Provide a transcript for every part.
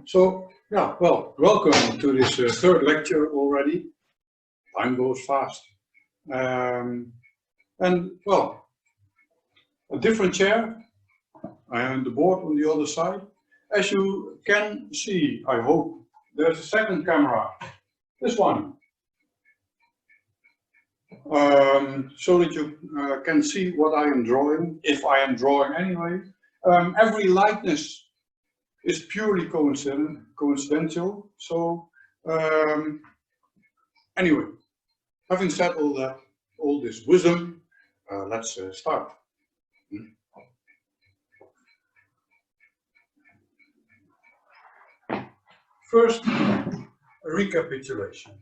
So, yeah, well, welcome to this third lecture already. Time goes fast. And, well, a different chair and the board on the other side. As you can see, I hope, there's a second camera, this one. So that you can see what I am drawing, if I am drawing anyway. Every likeness is purely coincidental. So anyway, having said all that, all this wisdom, let's start. First, a recapitulation.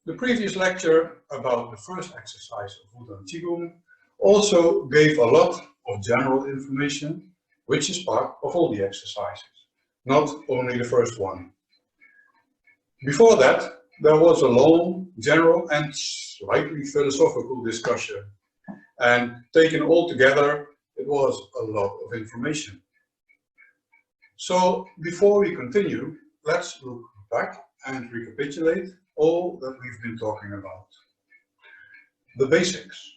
The previous lecture about the first exercise of Wudang qigong also gave a lot of general information, which is part of all the exercises, not only the first one. Before that, there was a long, general and slightly philosophical discussion, and taken all together, it was a lot of information. So, before we continue, let's look back and recapitulate all that we've been talking about. The basics.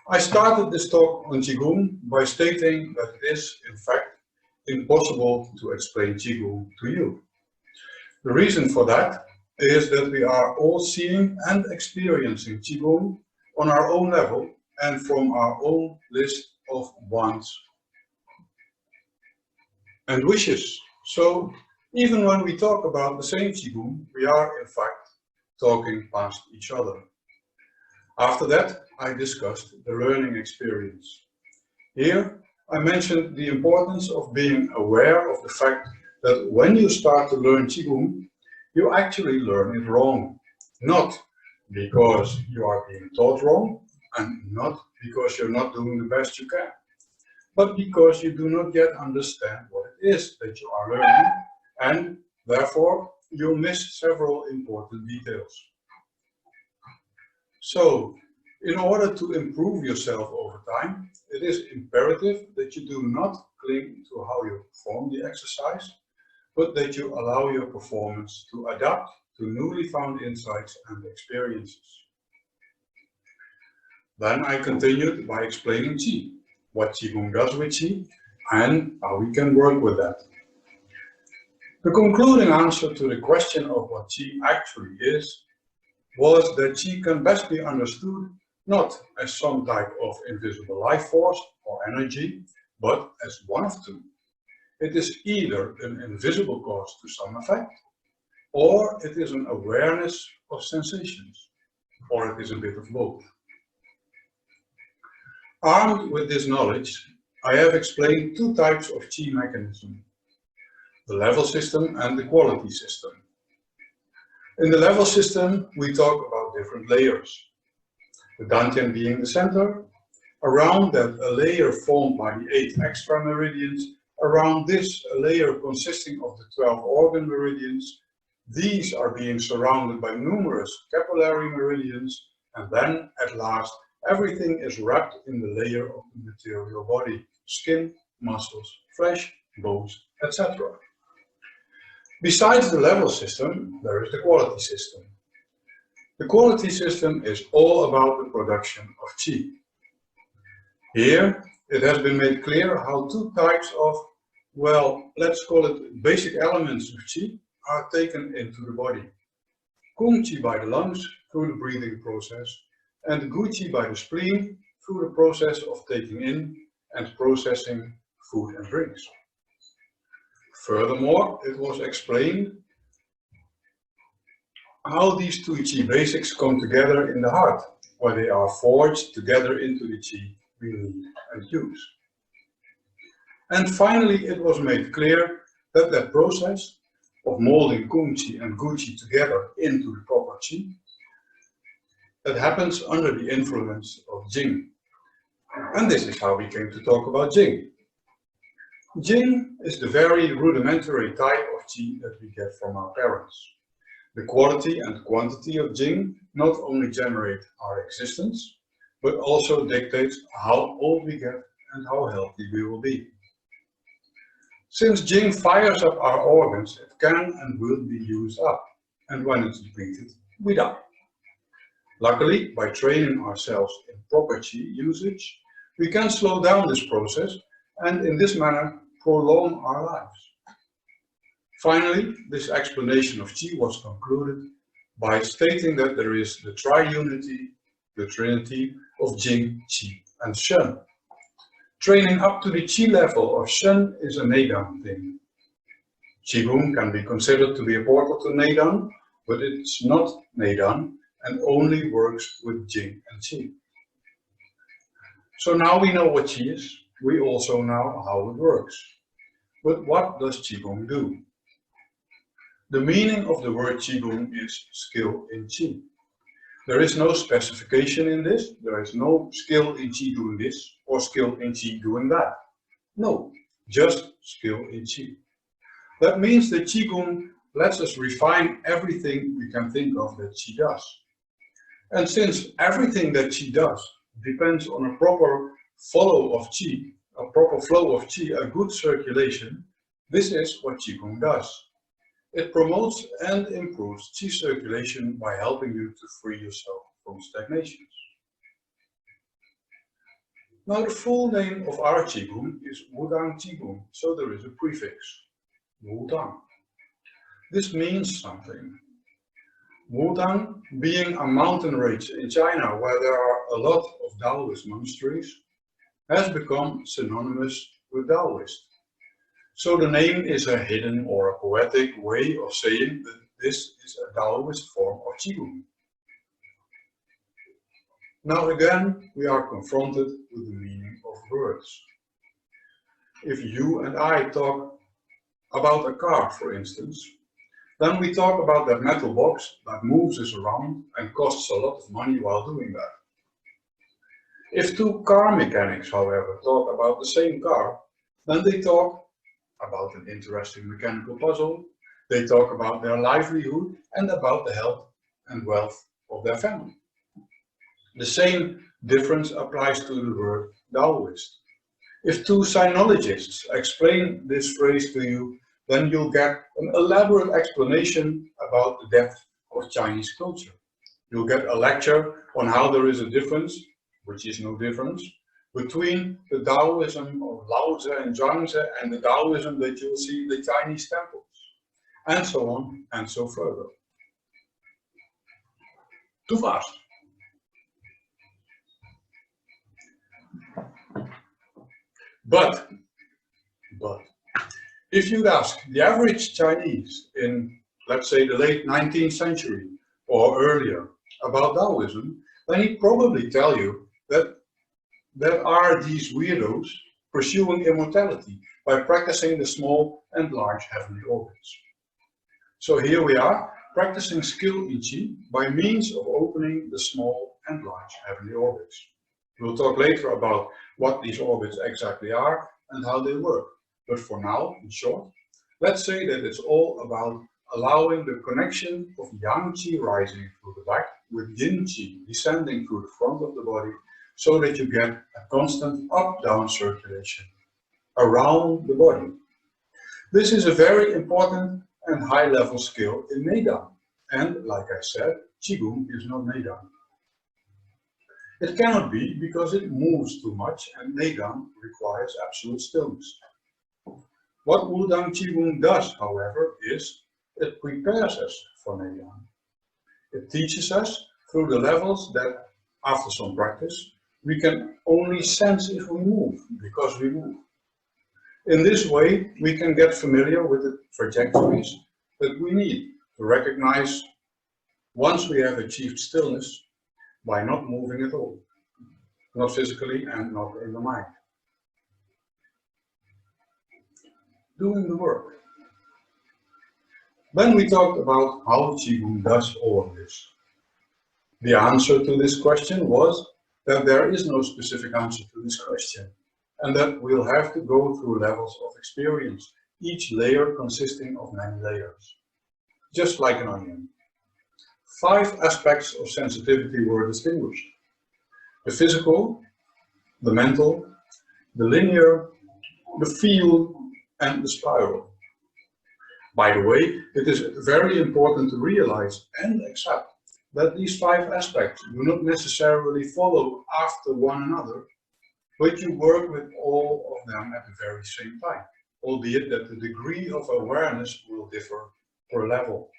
I started this talk on qigong by stating that it is, in fact, impossible to explain qigong to you. The reason for that is that we are all seeing and experiencing qigong on our own level and from our own list of wants and wishes. So even when we talk about the same qigong, we are in fact talking past each other. After that, I discussed the learning experience. Here, I mentioned the importance of being aware of the fact that when you start to learn qigong, you actually learn it wrong. Not because you are being taught wrong, and not because you're not doing the best you can, but because you do not yet understand what it is that you are learning, and therefore you miss several important details. So, in order to improve yourself over time, it is imperative that you do not cling to how you perform the exercise, but that you allow your performance to adapt to newly found insights and experiences. Then I continued by explaining qi, what qigong does with qi, and how we can work with that. The concluding answer to the question of what qi actually is was that qi can best be understood not as some type of invisible life force or energy, but as one of two. It is either an invisible cause to some effect, or it is an awareness of sensations, or it is a bit of both. Armed with this knowledge, I have explained two types of qi mechanism: the level system and the quality system. In the level system, we talk about different layers. The dantian being the center, around that a layer formed by the 8 extra meridians, around this a layer consisting of the 12 organ meridians. These are being surrounded by numerous capillary meridians, and then at last everything is wrapped in the layer of the material body: skin, muscles, flesh, bones, etc. Besides the level system, there is the quality system. The quality system is all about the production of qi. Here, it has been made clear how two types of, well, let's call it basic elements of qi are taken into the body. Kung qi by the lungs through the breathing process, and gu qi by the spleen through the process of taking in and processing food and drinks. Furthermore, it was explained how these two qi basics come together in the heart, where they are forged together into the qi we need and use. And finally, it was made clear that that process of molding kung qi and gu qi together into the proper qi, that happens under the influence of jing. And this is how we came to talk about jing. Jing is the very rudimentary type of qi that we get from our parents. The quality and quantity of jing not only generate our existence, but also dictates how old we get and how healthy we will be. Since Jing fires up our organs, it can and will be used up, and when it's depleted, we die. Luckily, by training ourselves in proper qi usage, we can slow down this process and in this manner prolong our lives. Finally, this explanation of qi was concluded by stating that there is the triunity, the trinity of Jing, qi and shen. Training up to the qi level of shen is a neidan thing. Qigong can be considered to be a portal to neidan, but it's not neidan and only works with Jing and qi. So now we know what qi is, we also know how it works. But what does qigong do? The meaning of the word qigong is skill in qi. There is no specification in this, there is no skill in qi doing this or skill in qi doing that. No, just skill in qi. That means that qigong lets us refine everything we can think of that qi does. And since everything that qi does depends on a proper flow of qi, a good circulation, this is what qigong does. It promotes and improves qi circulation by helping you to free yourself from stagnations. Now the full name of our qigong is Wudang Qigong, so there is a prefix, Wudang. This means something. Wudang, being a mountain range in China where there are a lot of Taoist monasteries, has become synonymous with Taoist. So the name is a hidden or a poetic way of saying that this is a Taoist form of qigong. Now again, we are confronted with the meaning of words. If you and I talk about a car, for instance, then we talk about that metal box that moves us around and costs a lot of money while doing that. If two car mechanics, however, talk about the same car, then they talk about an interesting mechanical puzzle, they talk about their livelihood and about the health and wealth of their family. The same difference applies to the word Taoist. If two sinologists explain this phrase to you, then you'll get an elaborate explanation about the depth of Chinese culture. You'll get a lecture on how there is a difference, which is no difference, between the Taoism of Lao Tzu and Zhuangzi and the Taoism that you'll see in the Chinese temples, and so on and so further. Too fast. But, if you'd ask the average Chinese in, let's say, the late 19th century or earlier about Taoism, then he'd probably tell you that there are these weirdos pursuing immortality by practicing the small and large heavenly organs. So here we are, practicing skill in qi by means of opening the small and large heavenly organs. We'll talk later about what these orbits exactly are and how they work. But for now, in short, let's say that it's all about allowing the connection of yang qi rising through the back with yin qi descending through the front of the body, so that you get a constant up-down circulation around the body. This is a very important and high-level skill in neidan. And like I said, qigong is not neidan. It cannot be because it moves too much and neidan requires absolute stillness. What Wudang Qigong does, however, is it prepares us for neidan. It teaches us through the levels that, after some practice, we can only sense if we move, because we move. In this way, we can get familiar with the trajectories that we need to recognize once we have achieved stillness by not moving at all, not physically and not in the mind. Doing the work. Then we talked about how Qigong does all of this. The answer to this question was that there is no specific answer to this question, and that we'll have to go through levels of experience, each layer consisting of many layers, just like an onion. 5 aspects of sensitivity were distinguished: the physical, the mental, the linear, the feel, and the spiral. By the way, it is very important to realize and accept that these 5 aspects do not necessarily follow after one another, but you work with all of them at the very same time, albeit that the degree of awareness will differ per level.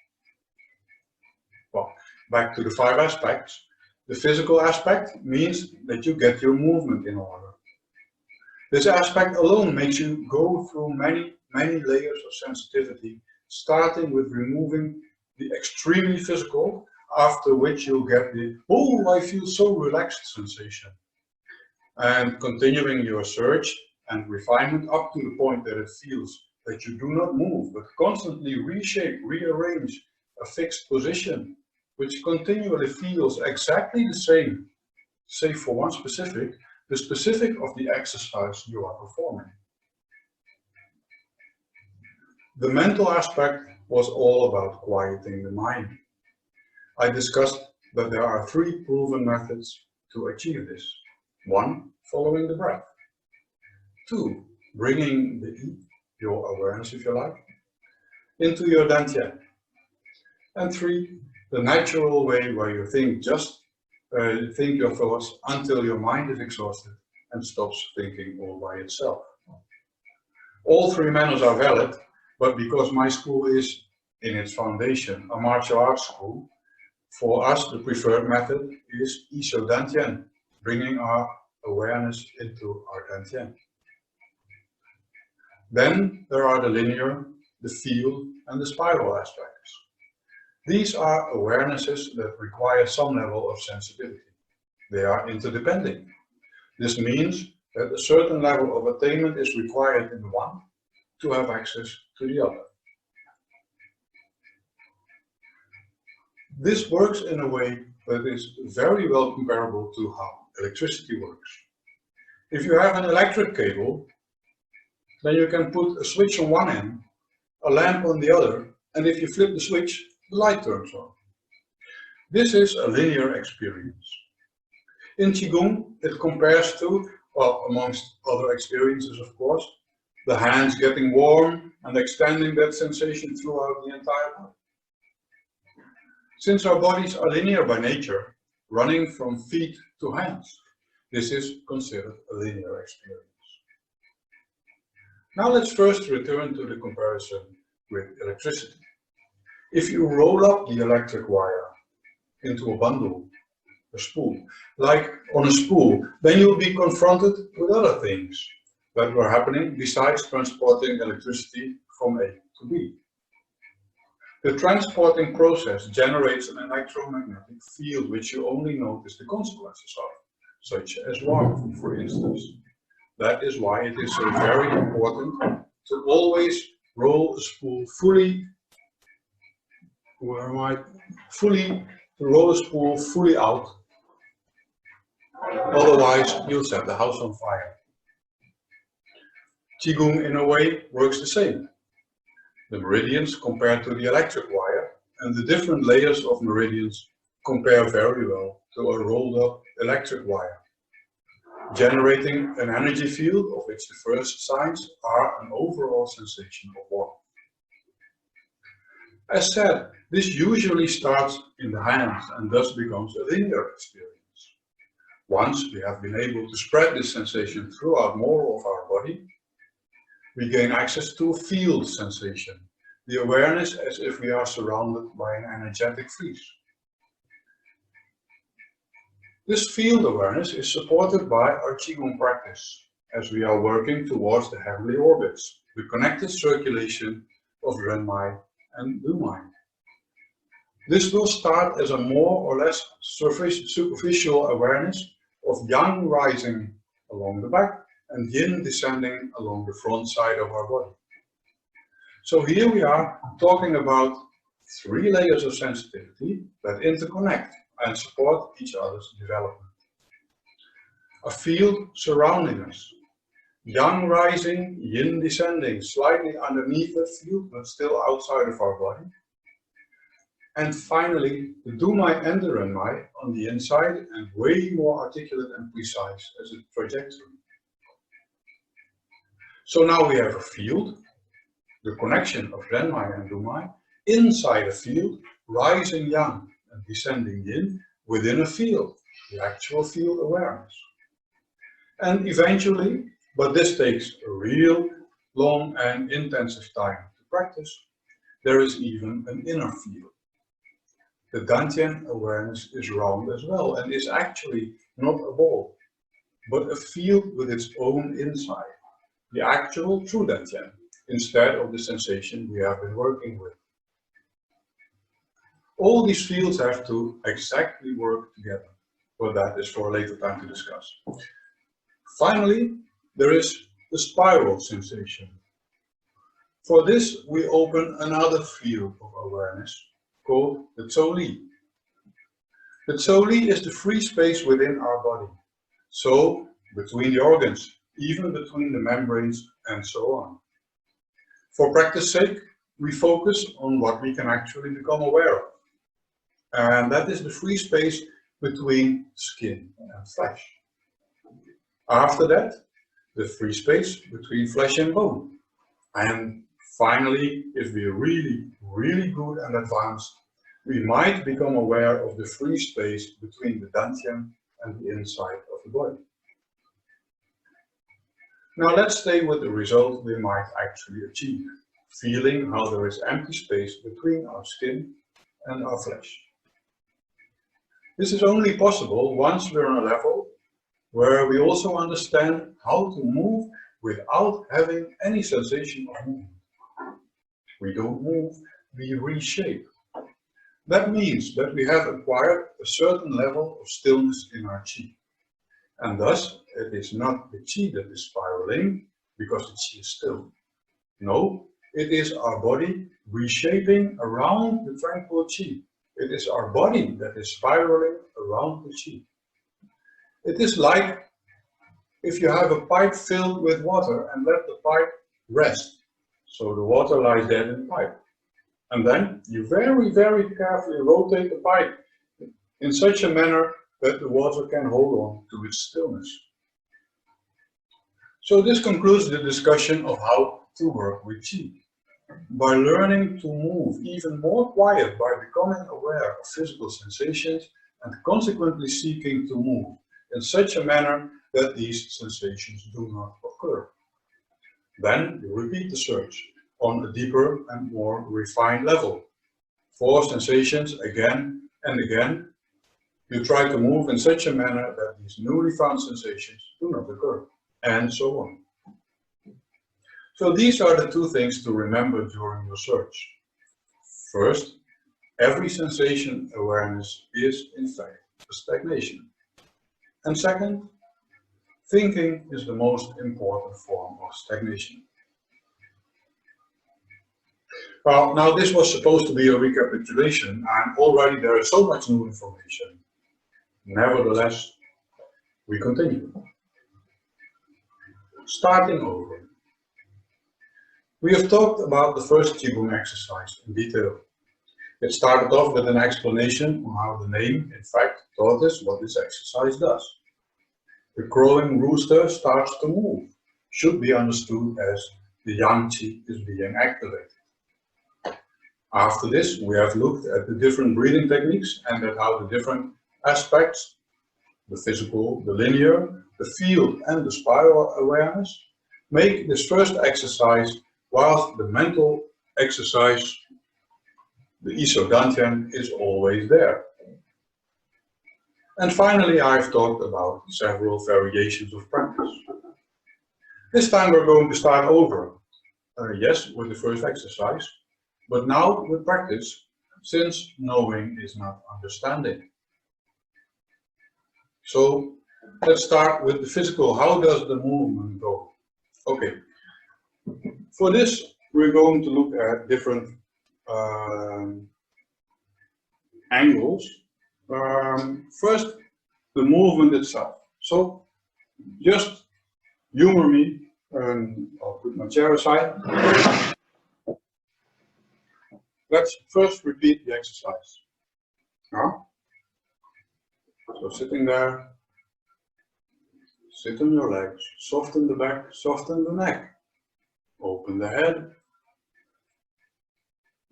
Well, back to the 5 aspects. The physical aspect means that you get your movement in order. This aspect alone makes you go through many layers of sensitivity, starting with removing the extremely physical, after which you'll get the, oh, I feel so relaxed sensation. And continuing your search and refinement up to the point that it feels that you do not move, but constantly reshape, rearrange a fixed position, which continually feels exactly the same, save for one specific, the specific of the exercise you are performing. The mental aspect was all about quieting the mind. I discussed that there are 3 proven methods to achieve this. 1, following the breath. 2, bringing your awareness, if you like, into your dantian. And 3, the natural way where you think your thoughts until your mind is exhausted and stops thinking all by itself. All 3 methods are valid, but because my school is, in its foundation, a martial arts school, for us the preferred method is iso dantian, bringing our awareness into our dantian. Then there are the linear, the field, and the spiral aspects. These are awarenesses that require some level of sensitivity. They are interdependent. This means that a certain level of attainment is required in the one to have access to the other. This works in a way that is very well comparable to how electricity works. If you have an electric cable, then you can put a switch on one end, a lamp on the other, and if you flip the switch, the light turns on. This is a linear experience. In qigong, it compares to, well, amongst other experiences of course, the hands getting warm and extending that sensation throughout the entire body. Since our bodies are linear by nature, running from feet to hands, this is considered a linear experience. Now let's first return to the comparison with electricity. If you roll up the electric wire into a bundle, a spool, like on a spool, then you'll be confronted with other things that were happening besides transporting electricity from A to B. The transporting process generates an electromagnetic field which you only notice the consequences of, such as warmth, for instance. That is why it is so very important to always roll a spool fully, roll a spool fully out, otherwise you'll set the house on fire. Qigong in a way works the same. The meridians compared to the electric wire and the different layers of meridians compare very well to a rolled up electric wire, generating an energy field of which the first signs are an overall sensation of warmth. As said, this usually starts in the hands and thus becomes a linear experience. Once we have been able to spread this sensation throughout more of our body, we gain access to a field sensation, the awareness as if we are surrounded by an energetic freeze. This field awareness is supported by our qigong practice, as we are working towards the heavenly orbits, the connected circulation of renmai and dumai. This will start as a more or less superficial awareness of yang rising along the back and yin descending along the front side of our body. So here we are talking about 3 layers of sensitivity that interconnect and support each other's development. A field surrounding us, yang rising, yin descending, slightly underneath that field but still outside of our body. And finally, the dumai and the renmai on the inside and way more articulate and precise as a trajectory. So now we have a field the connection of Vanwege and Dumai, inside a field, rising yang and descending yin within a field, the actual field awareness. And eventually, but this takes a real long and intensive time to practice, there is even an inner field. The Dantian awareness is round as well and is actually not a ball, but a field with its own inside, the actual true Dantian, instead of the sensation we have been working with. All these fields have to exactly work together, but that is for a later time to discuss. Finally, there is the spiral sensation. For this, we open another field of awareness called the Tsoli. The Tsoli is the free space within our body, so between the organs, even between the membranes and so on. For practice sake, we focus on what we can actually become aware of, and that is the free space between skin and flesh. After that, the free space between flesh and bone. And finally, if we're really good and advanced, we might become aware of the free space between the Dantian and the inside of the body. Now let's stay with the result we might actually achieve, feeling how there is empty space between our skin and our flesh. This is only possible once we're on a level where we also understand how to move without having any sensation of movement. We don't move, we reshape. That means that we have acquired a certain level of stillness in our qi. And thus, it is not the qi that is spiraling, because the qi is still. No, it is our body reshaping around the tranquil qi. It is our body that is spiraling around the qi. It is like if you have a pipe filled with water and let the pipe rest. So the water lies dead in the pipe. And then you very carefully rotate the pipe in such a manner that the water can hold on to its stillness. So this concludes the discussion of how to work with qi. By learning to move even more quiet by becoming aware of physical sensations and consequently seeking to move in such a manner that these sensations do not occur. Then you repeat the search on a deeper and more refined level. For sensations again and again, you try to move in such a manner that these newly found sensations do not occur, and so on. So these are the two things to remember during your search. First, every sensation awareness is in fact a stagnation. And second, thinking is the most important form of stagnation. Well, now this was supposed to be a recapitulation, and already there is so much new information. Nevertheless, we continue. Starting over. We have talked about the first qigong exercise in detail. It started off with an explanation on how the name, in fact, taught us what this exercise does. The crowing rooster starts to move, should be understood as the yang qi is being activated. After this, we have looked at the different breathing techniques and at how the different aspects, the physical, the linear, the field and the spiral awareness, make this first exercise, whilst the mental exercise, the Iso Dantian, is always there. And finally, I've talked about several variations of practice. This time we're going to start over. Yes, with the first exercise, but now with practice, since knowing is not understanding. So let's start with the physical. How does the movement go? Okay. For this, we're going to look at different angles. First, the movement itself. So just humor me, and I'll put my chair aside. Let's first repeat the exercise. Now, so sitting there, sit on your legs, soften the back, soften the neck, open the head,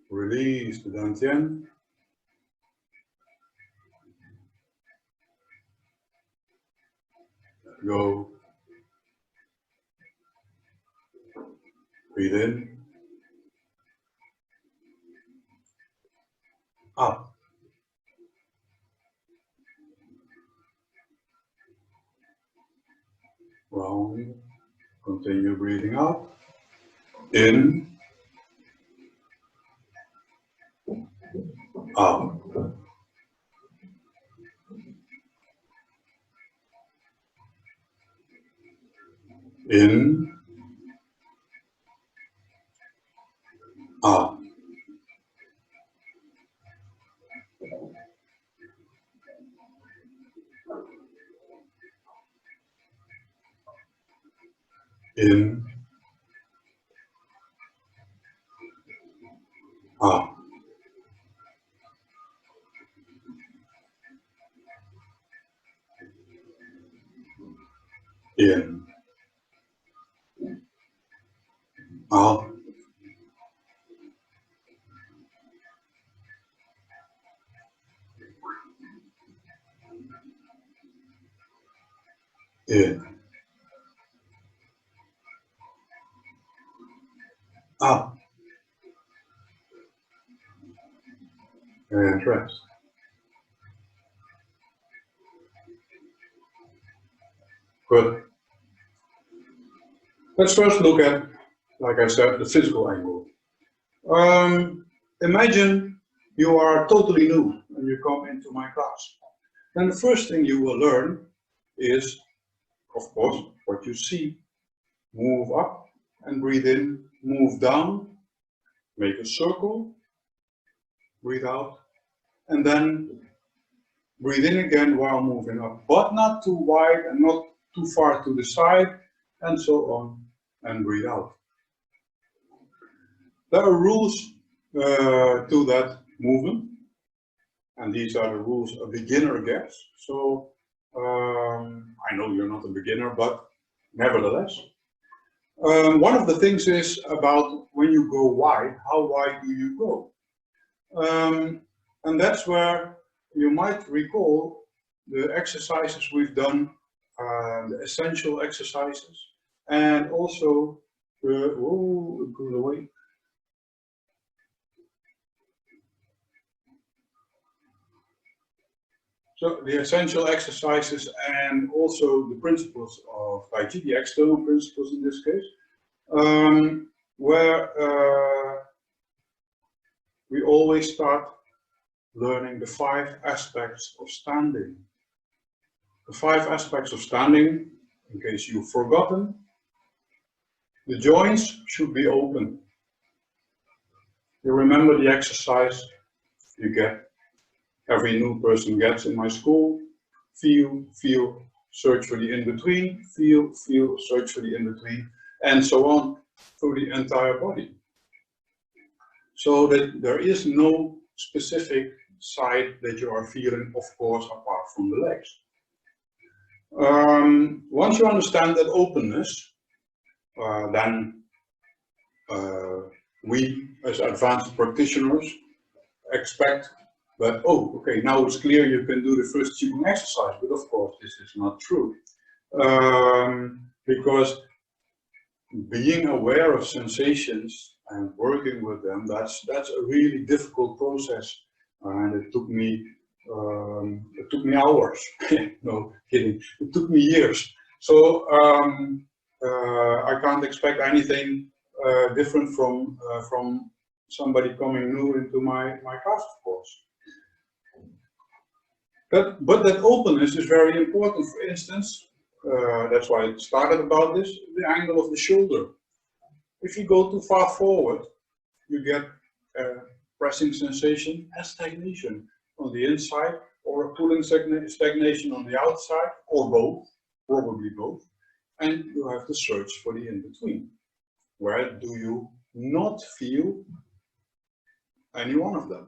Release the dantian. Let go. Breathe in. Up. Round. Continue breathing out. In. Out. In. Out. In. Out. In. Out. In. Out. And rest. Good. Let's first look at, like I said, the physical angle. Imagine you are totally new and you come into my class. Then the first thing you will learn is, of course, what you see. Move up and breathe in, move down, make a circle, breathe out, and then breathe in again while moving up, but not too wide and not too far to the side, and so on, and breathe out. There are rules to that movement, and these are the rules a beginner gets. So I know you're not a beginner, but nevertheless. One of the things is about when you go wide, how wide do you go? And that's where you might recall the exercises we've done, the essential exercises, and also the, oh, it goes away. So the essential exercises and also the principles of Tai Chi, the external principles in this case, where we always start learning the 5 aspects of standing. The 5 aspects of standing, in case you've forgotten, the joints should be open. You remember the exercise you get, every new person gets in my school: feel, feel, search for the in-between, feel, feel, search for the in-between, and so on through the entire body. So that there is no specific side that you are feeling, of course, apart from the legs. Once you understand that openness, then we as advanced practitioners expect that, oh, okay, now it's clear you can do the first qigong exercise, but of course this is not true. Because being aware of sensations and working with them, that's a really difficult process, and it took me hours. No kidding, it took me years. So I can't expect anything different from somebody coming new into my class, of course. But that openness is very important. For instance, that's why I started about this, the angle of the shoulder. If you go too far forward, you get a pressing sensation and stagnation on the inside, or a pulling stagnation on the outside, or both, probably both. And you have to search for the in-between. Where do you not feel any one of them?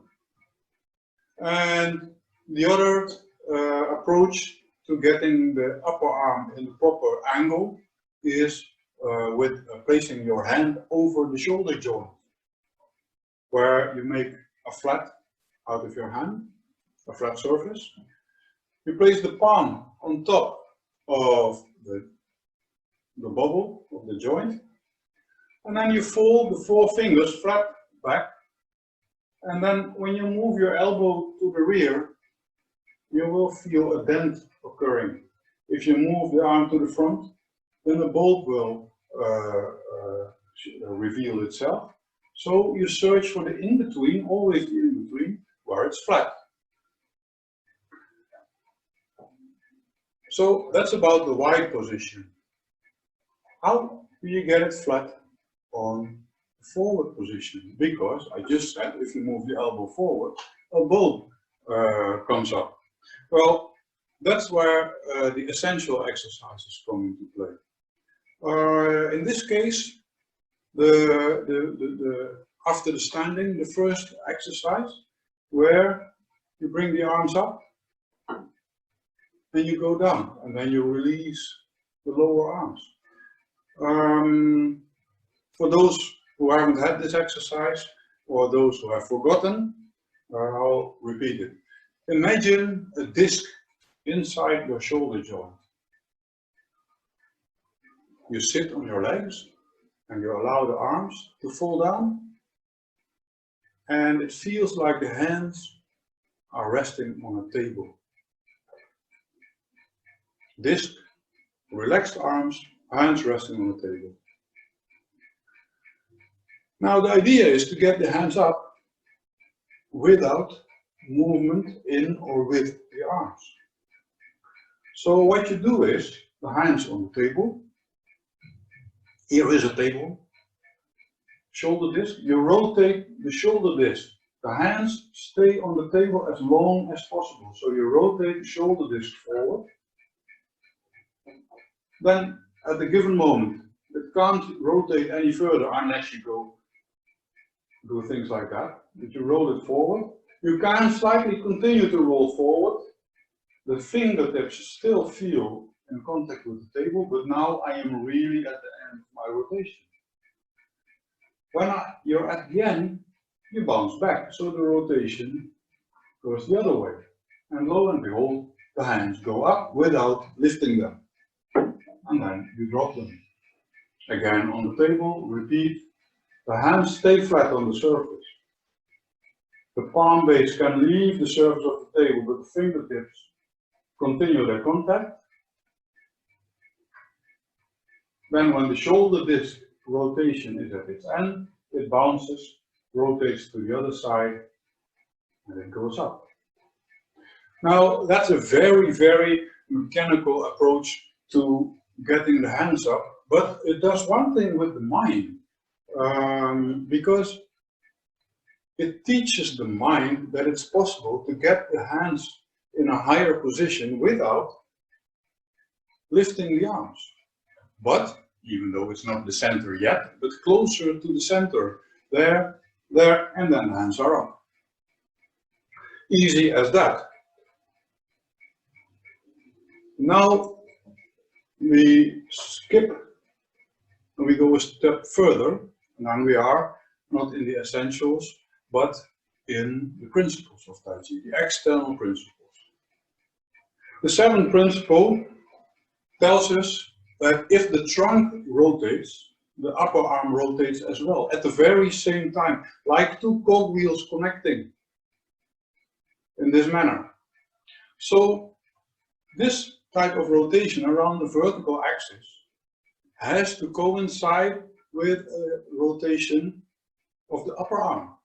And the other approach to getting the upper arm in the proper angle is with placing your hand over the shoulder joint. where you make a flat out of your hand, a flat surface. You place the palm on top of the bubble of the joint, and then you fold the 4 fingers flat back, and then when you move your elbow to the rear, you will feel a dent occurring. If you move the arm to the front, then the bolt will reveal itself. So you search for the in-between, always the in-between, where it's flat. So that's about the wide position. How do you get it flat on the forward position? Because I just said if you move the elbow forward, a bolt comes up. Well, that's where the essential exercises come into play. In this case, after the standing, the first exercise, where you bring the arms up, then you go down, and then you release the lower arms. For those who haven't had this exercise, or those who have forgotten, I'll repeat it. Imagine a disc inside your shoulder joint. You sit on your legs, and you allow the arms to fall down, and it feels like the hands are resting on a table. Disc, relaxed arms, hands resting on the table. Now the idea is to get the hands up without movement in or with the arms. So what you do is, the hands on the table, here is a table, shoulder disc, you rotate the shoulder disc. The hands stay on the table as long as possible. So you rotate the shoulder disc forward. Then at the given moment, it can't rotate any further unless you go do things like that. But you roll it forward. You can slightly continue to roll forward. The fingertips still feel in contact with the table, but now I am really at the end of my rotation. When you're at the end, you bounce back, so the rotation goes the other way. And lo and behold, the hands go up without lifting them. And then you drop them. Again on the table, repeat. The hands stay flat on the surface. The palm base can leave the surface of the table, but the fingertips continue their contact. Then when the shoulder disc rotation is at its end, it bounces, rotates to the other side, and it goes up. Now that's a very, very mechanical approach to getting the hands up, but it does one thing with the mind, because it teaches the mind that it's possible to get the hands in a higher position without lifting the arms. But, even though it's not the center yet, but closer to the center, there, and then the hands are up. Easy as that. Now, we skip, and we go a step further, and then we are not in the essentials, but in the principles of Tai Chi, the external principles. The 7th principle tells us that if the trunk rotates, the upper arm rotates as well, at the very same time, like 2 cogwheels connecting in this manner. So this type of rotation around the vertical axis has to coincide with a rotation of the upper arm.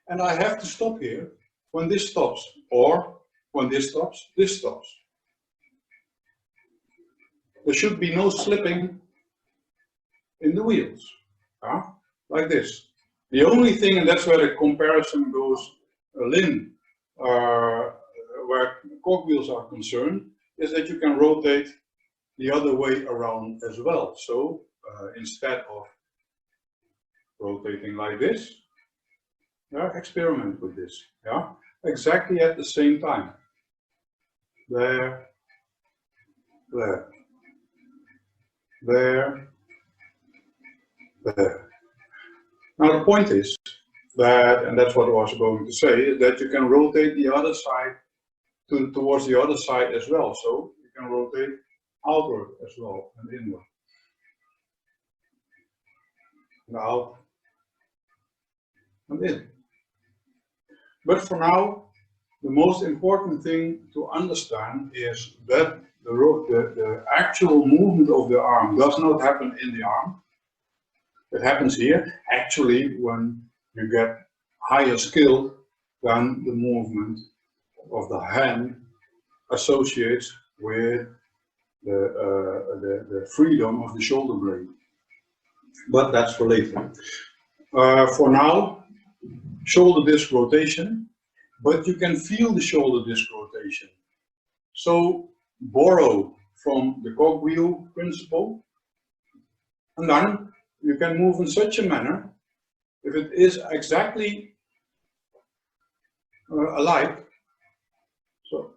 And I have to stop here when this stops, or when this stops, this stops. There should be no slipping in the wheels, like this. The only thing, and that's where the comparison goes in, where cogwheels are concerned, is that you can rotate the other way around as well. So instead of rotating like this, experiment with this, exactly at the same time. There, there, there, there. Now the point is, that, and that's what I was going to say, is that you can rotate the other side towards the other side as well. So you can rotate outward as well and inward. And out and in. But for now, the most important thing to understand is that the actual movement of the arm does not happen in the arm. It happens here. Actually, when you get higher skill, then the movement of the hand associates with the freedom of the shoulder blade. But that's for later. For now, shoulder disc rotation, but you can feel the shoulder disc rotation. So borrow from the cogwheel principle, and then you can move in such a manner, if it is exactly alike, so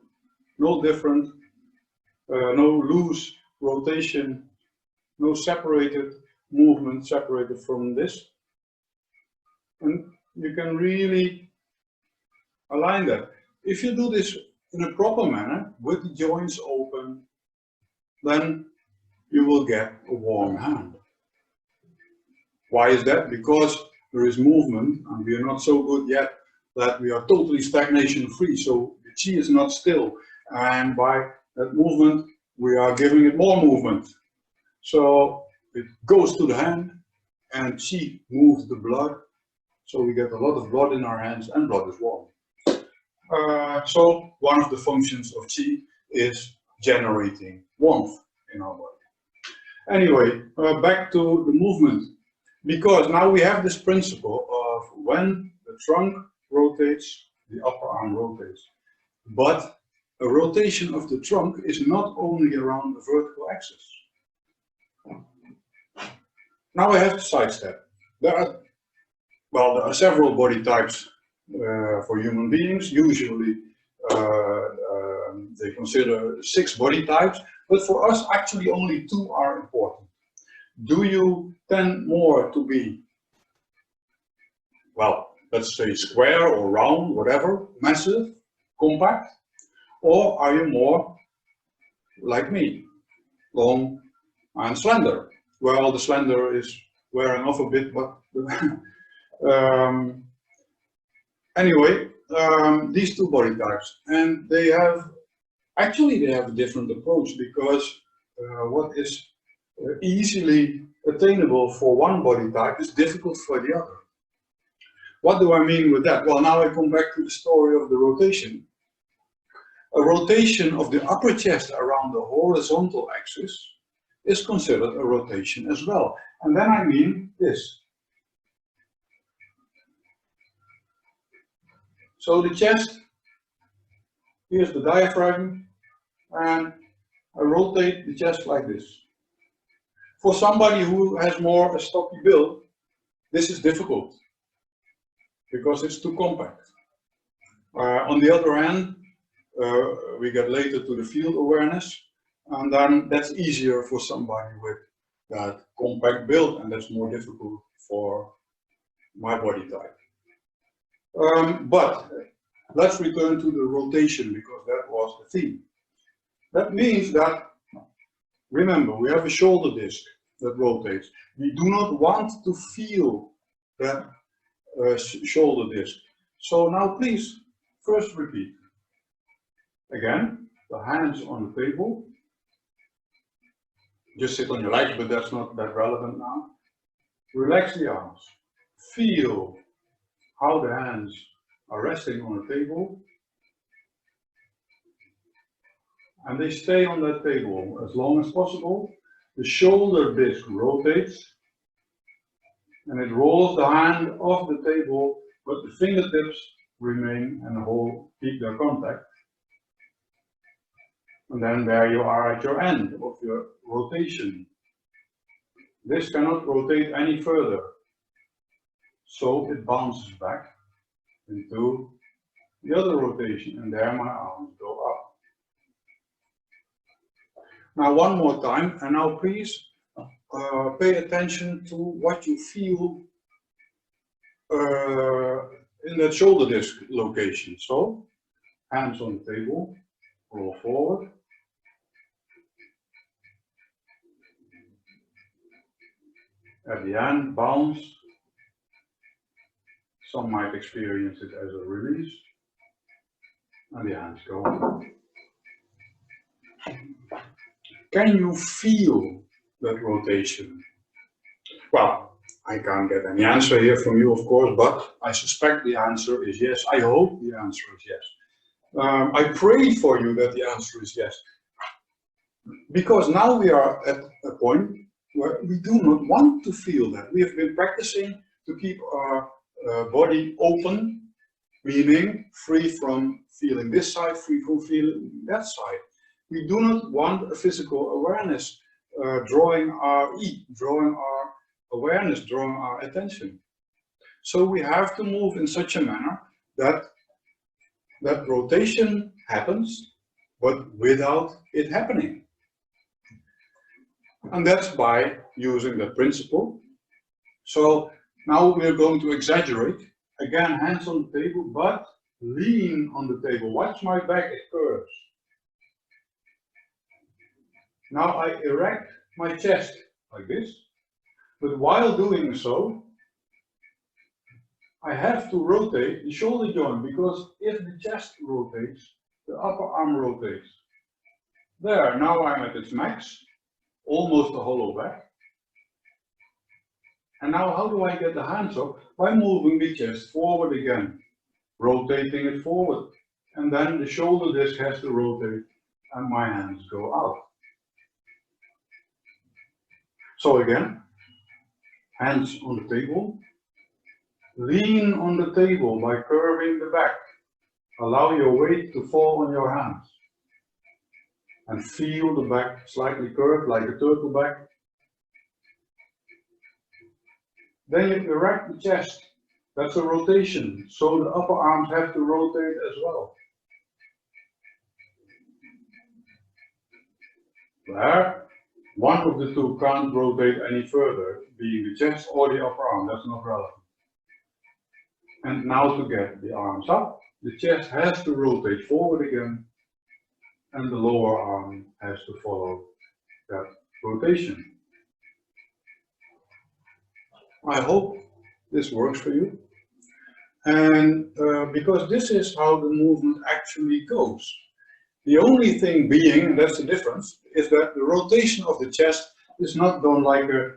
no different, no loose rotation, no separated movement separated from this, and you can really align that. If you do this in a proper manner, with the joints open, then you will get a warm hand. Why is that? Because there is movement, and we are not so good yet that we are totally stagnation free, so the chi is not still, and by that movement we are giving it more movement. So it goes to the hand, and chi moves the blood, so we get a lot of blood in our hands, and blood is warm. So one of the functions of chi is generating warmth in our body. Anyway, back to the movement, because now we have this principle of when the trunk rotates, the upper arm rotates. But a rotation of the trunk is not only around the vertical axis. Now I have to sidestep. There are several body types for human beings. Usually they consider 6 body types, but for us actually only 2 are important. Do you tend more to be, well, let's say square or round, whatever, massive, compact, or are you more like me, long and slender? Well, the slender is wearing off a bit, but anyway, these 2 body types, and they have a different approach, because what is easily attainable for one body type is difficult for the other. What do I mean with that? Well, now I come back to the story of the rotation. A rotation of the upper chest around the horizontal axis is considered a rotation as well. And then I mean this. So the chest, here's the diaphragm, and I rotate the chest like this. For somebody who has more a stocky build, this is difficult, because it's too compact. On the other hand, we get later to the field awareness, and then that's easier for somebody with that compact build, and that's more difficult for my body type. But let's return to the rotation, because that was the theme. That means that, remember, we have a shoulder disc that rotates. We do not want to feel that shoulder disc. So now please, first repeat. Again, the hands on the table. Just sit on your legs, but that's not that relevant now. Relax the arms. Feel how the hands are resting on the table. And they stay on that table as long as possible. The shoulder disc rotates, and it rolls the hand off the table, but the fingertips remain and keep their contact. And then there you are at your end of your rotation. This cannot rotate any further, so it bounces back into the other rotation, and there my arms go up. Now one more time, and now please pay attention to what you feel in that shoulder disc location. So, hands on the table, roll forward. At the end, bounce. Some might experience it as a release. And the hands go. Can you feel that rotation? Well, I can't get any answer here from you, of course, but I suspect the answer is yes. I hope the answer is yes. I pray for you that the answer is yes. Because now we are at a point where we do not want to feel that. We have been practicing to keep our body open, meaning free from feeling this side, free from feeling that side. We do not want a physical awareness drawing our awareness, drawing our attention. So we have to move in such a manner that that rotation happens, but without it happening. And that's by using the principle. So now we're going to exaggerate. Again, hands on the table, but lean on the table. Watch my back, it curves. Now I erect my chest like this, but while doing so, I have to rotate the shoulder joint, because if the chest rotates, the upper arm rotates. There, now I'm at its max, almost a hollow back. And now how do I get the hands up? By moving the chest forward again, rotating it forward. And then the shoulder disc has to rotate and my hands go out. So again, hands on the table. Lean on the table by curving the back. Allow your weight to fall on your hands. And feel the back slightly curved like a turtle back. Then you erect the chest. That's a rotation. So the upper arms have to rotate as well. There. One of the two can't rotate any further, being the chest or the upper arm. That's not relevant. And now to get the arms up, the chest has to rotate forward again, and the lower arm has to follow that rotation. I hope this works for you. And because this is how the movement actually goes. The only thing being, and that's the difference, is that the rotation of the chest is not done like a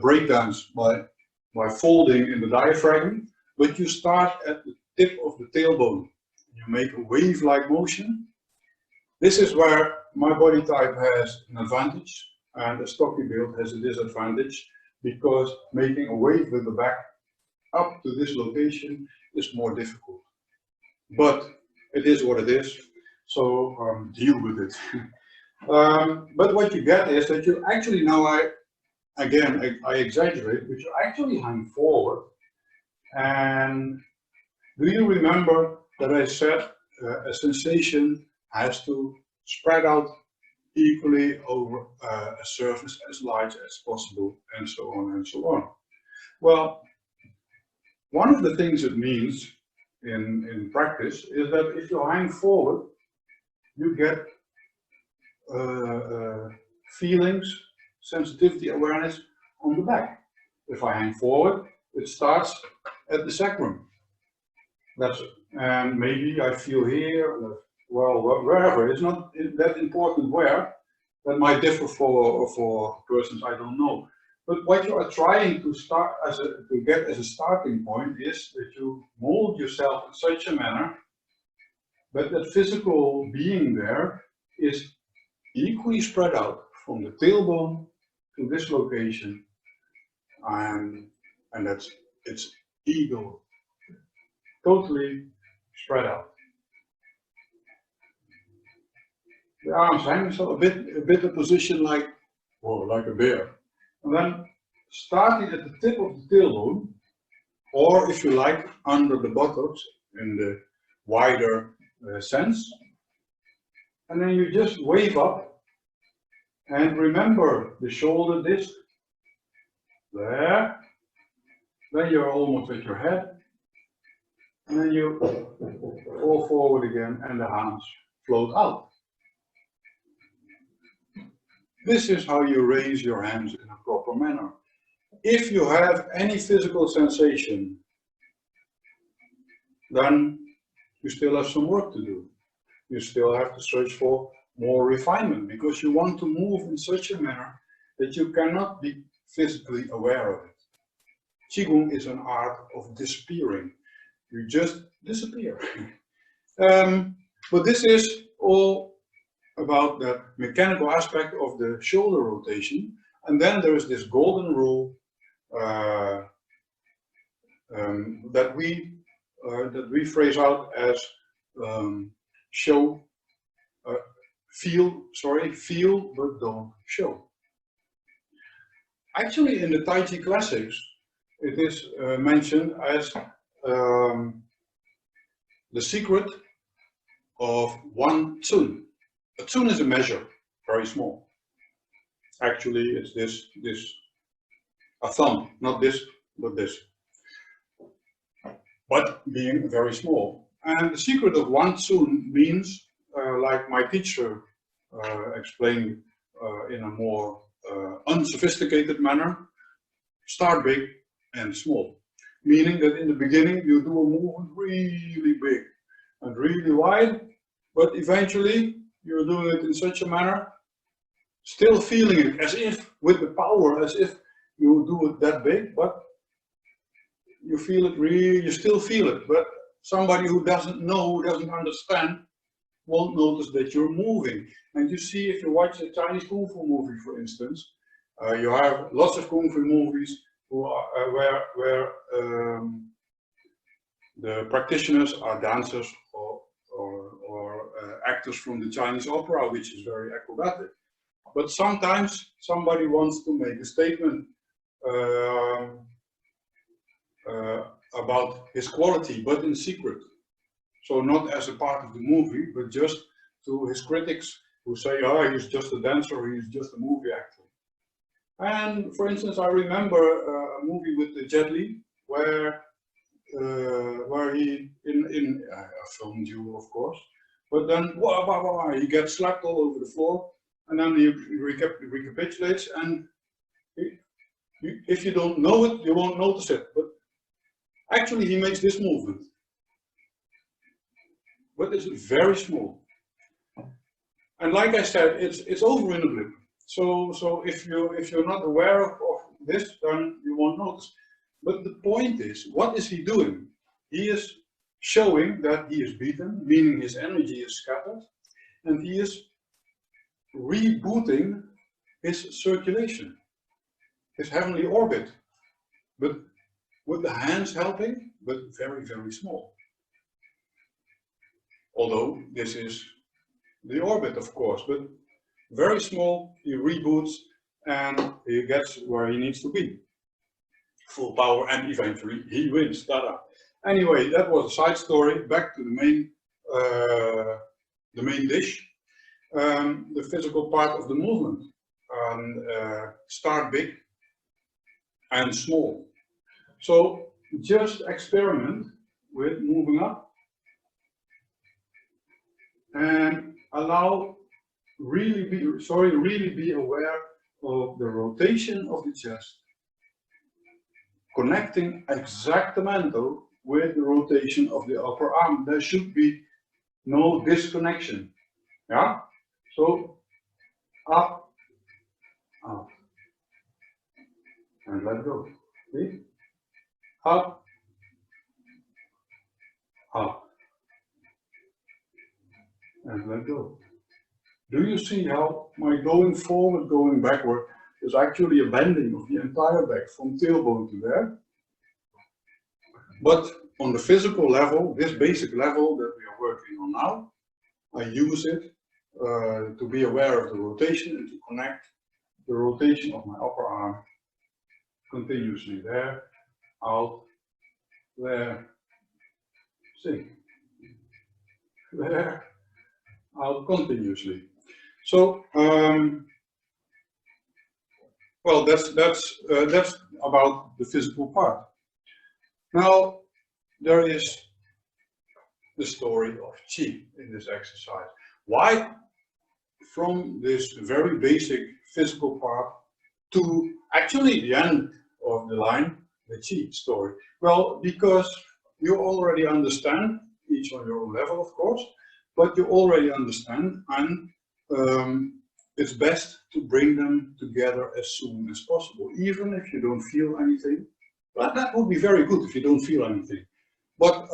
breakdance by folding in the diaphragm, but you start at the tip of the tailbone. You make a wave-like motion. This is where my body type has an advantage and a stocky build has a disadvantage, because making a wave with the back up to this location is more difficult. But it is what it is, so deal with it. But what you get is that you actually, now I exaggerate, but you actually hang forward. And do you remember that I said a sensation has to spread out equally over a surface as large as possible, and so on and so on. Well, one of the things it means in practice is that if you hang forward, you get feelings, sensitivity, awareness on the back. If I hang forward, it starts at the sacrum. That's it. And maybe I feel here, well, wherever. It's not that important where. That might differ for persons, I don't know. But what you are trying to start to get as a starting point is that you mold yourself in such a manner that that physical being there is equally spread out from the tailbone to this location, and it's eagle, totally spread out. The arms hang, so a bit a position like a bear. And then starting at the tip of the tailbone, or if you like, under the buttocks in the wider sense. And then you just wave up and remember the shoulder disc. There. Then you're almost at your head, and then you fall forward again, and the hands float out. This is how you raise your hands in a proper manner. If you have any physical sensation, then you still have some work to do. You still have to search for more refinement, because you want to move in such a manner that you cannot be physically aware of it. Qigong is an art of disappearing. You just disappear. But this is all about the mechanical aspect of the shoulder rotation. And then there is this golden rule that we phrase out as feel but don't show. Actually, in the Tai Chi classics, it is mentioned as the secret of one tsun. A tsun is a measure, very small. Actually, it's a thumb, not this, but this. But being very small. And the secret of one tsun means, like my teacher explained in a more unsophisticated manner, start big and small. Meaning that in the beginning you do a movement really big and really wide, but eventually you're doing it in such a manner, still feeling it as if with the power, as if you do it that big, but you feel it really, you still feel it, but somebody who doesn't know, who doesn't understand, won't notice that you're moving. And you see, if you watch a Chinese Kung Fu movie, for instance, you have lots of Kung Fu movies who are, where the practitioners are dancers or actors from the Chinese opera, which is very acrobatic. But sometimes somebody wants to make a statement about his quality, but in secret. So not as a part of the movie, but just to his critics who say, oh, he's just a dancer, or he's just a movie actor. And for instance, I remember a movie with Jet Li, where he, I filmed you, of course, but then he gets slapped all over the floor, and then he recapitulates, and if you don't know it, you won't notice it. But actually, he makes this movement, but it's very small. And like I said, it's over in a blip. So if you're not aware of this, then you won't notice. But the point is, what is he doing? He is showing that he is beaten, meaning his energy is scattered, and he is rebooting his circulation, his heavenly orbit, but with the hands helping, but very, very small. Although this is the orbit, of course, but very small, he reboots and he gets where he needs to be. Full power, and eventually he wins. Tada. Anyway, that was a side story. Back to the main dish. The physical part of the movement. Start big and small. So just experiment with moving up and really be aware of the rotation of the chest, connecting exactamento with the rotation of the upper arm. There should be no disconnection. Yeah? So up, up, and let go. See? Up, up, and let go. Do you see how my going forward, going backward is actually a bending of the entire back from tailbone to there? But on the physical level, this basic level that we are working on now, I use it to be aware of the rotation and to connect the rotation of my upper arm continuously. There, out, there, sink, there, out continuously. So, well, that's about the physical part. Now, there is the story of qi in this exercise. Why from this very basic physical part to actually the end of the line, the qi story? Well, because you already understand, each on your own level of course, but you already understand, and it's best to bring them together as soon as possible, even if you don't feel anything. Well, that would be very good if you don't feel anything. But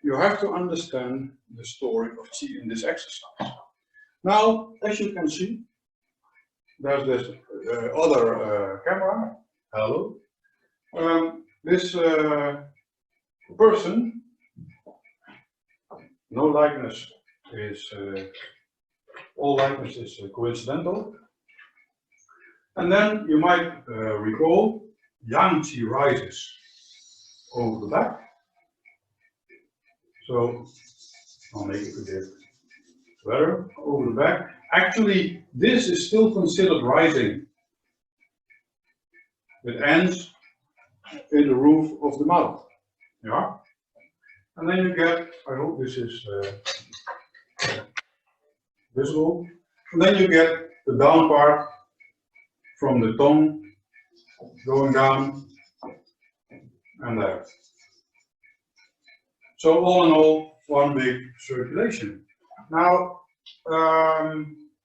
you have to understand the story of qi in this exercise. Now, as you can see, there's this other camera. Hello. This person, no likeness is, all likeness is coincidental. And then you might recall, yang qi rises over the back. So I'll make it a bit better, over the back. Actually, this is still considered rising. It ends in the roof of the mouth. Yeah? And then you get, I hope this is visible. And then you get the down part from the tongue going down and there. So all in all, one big circulation. Now,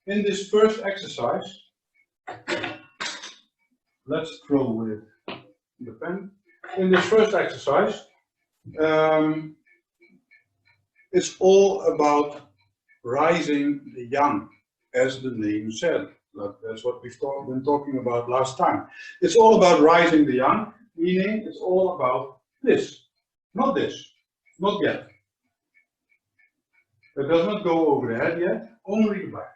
in this first exercise, let's throw with the pen. In this first exercise, it's all about rising the yang, as the name said. That's what we've been talking about last time. It's all about rising the yang, meaning it's all about this, not yet. It does not go over the head yet, only the back.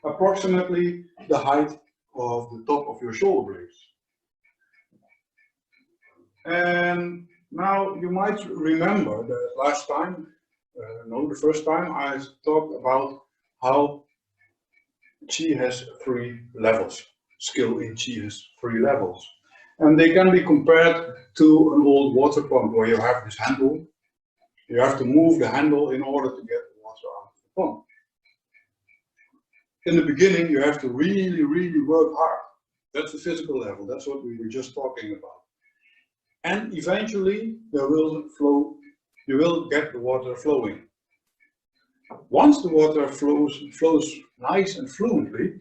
Approximately the height of the top of your shoulder blades. And now you might remember that last time, the first time I talked about how qi has 3 levels. Skill in qi has 3 levels. And they can be compared to an old water pump where you have this handle. You have to move the handle in order to get the water out of the pump. In the beginning, you have to really, really work hard. That's the physical level. That's what we were just talking about. And eventually, there will flow. You will get the water flowing. Once the water flows nice and fluently,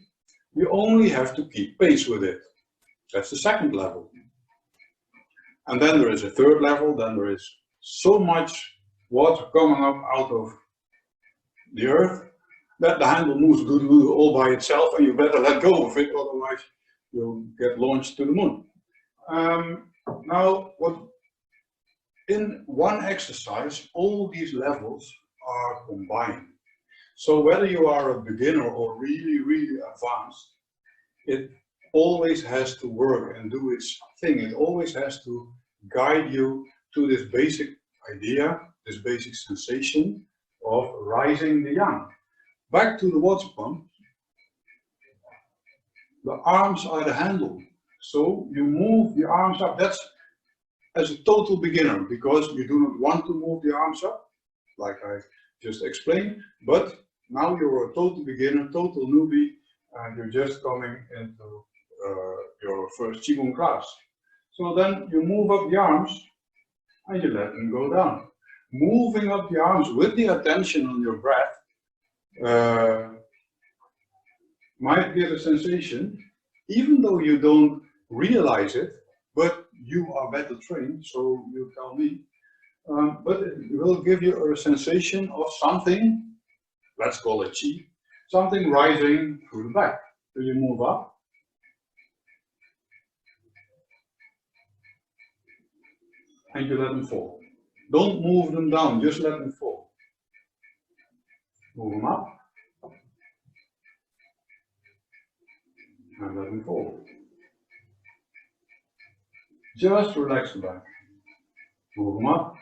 you only have to keep pace with it. That's the second level. And then there is a third level. Then there is so much water coming up out of the earth that the handle moves all by itself, and you better let go of it, otherwise you'll get launched to the moon. Now, in one exercise, all these levels are combined. So whether you are a beginner or really, really advanced, it always has to work and do its thing. It always has to guide you to this basic idea, this basic sensation of rising the yang. Back to the water pump, the arms are the handle. So you move the arms up. That's as a total beginner, because you do not want to move the arms up, like I just explained, but now you're a total beginner, total newbie, and you're just coming into your first qigong class. So then you move up the arms and you let them go down. Moving up the arms with the attention on your breath might give a sensation, even though you don't realize it, but you are better trained, so you tell me, but it will give you a sensation of something, let's call it qi, something rising through the back. So you move up, and you let them fall. Don't move them down, just let them fall. Move them up, and let them fall. Just relax the back. Move them up,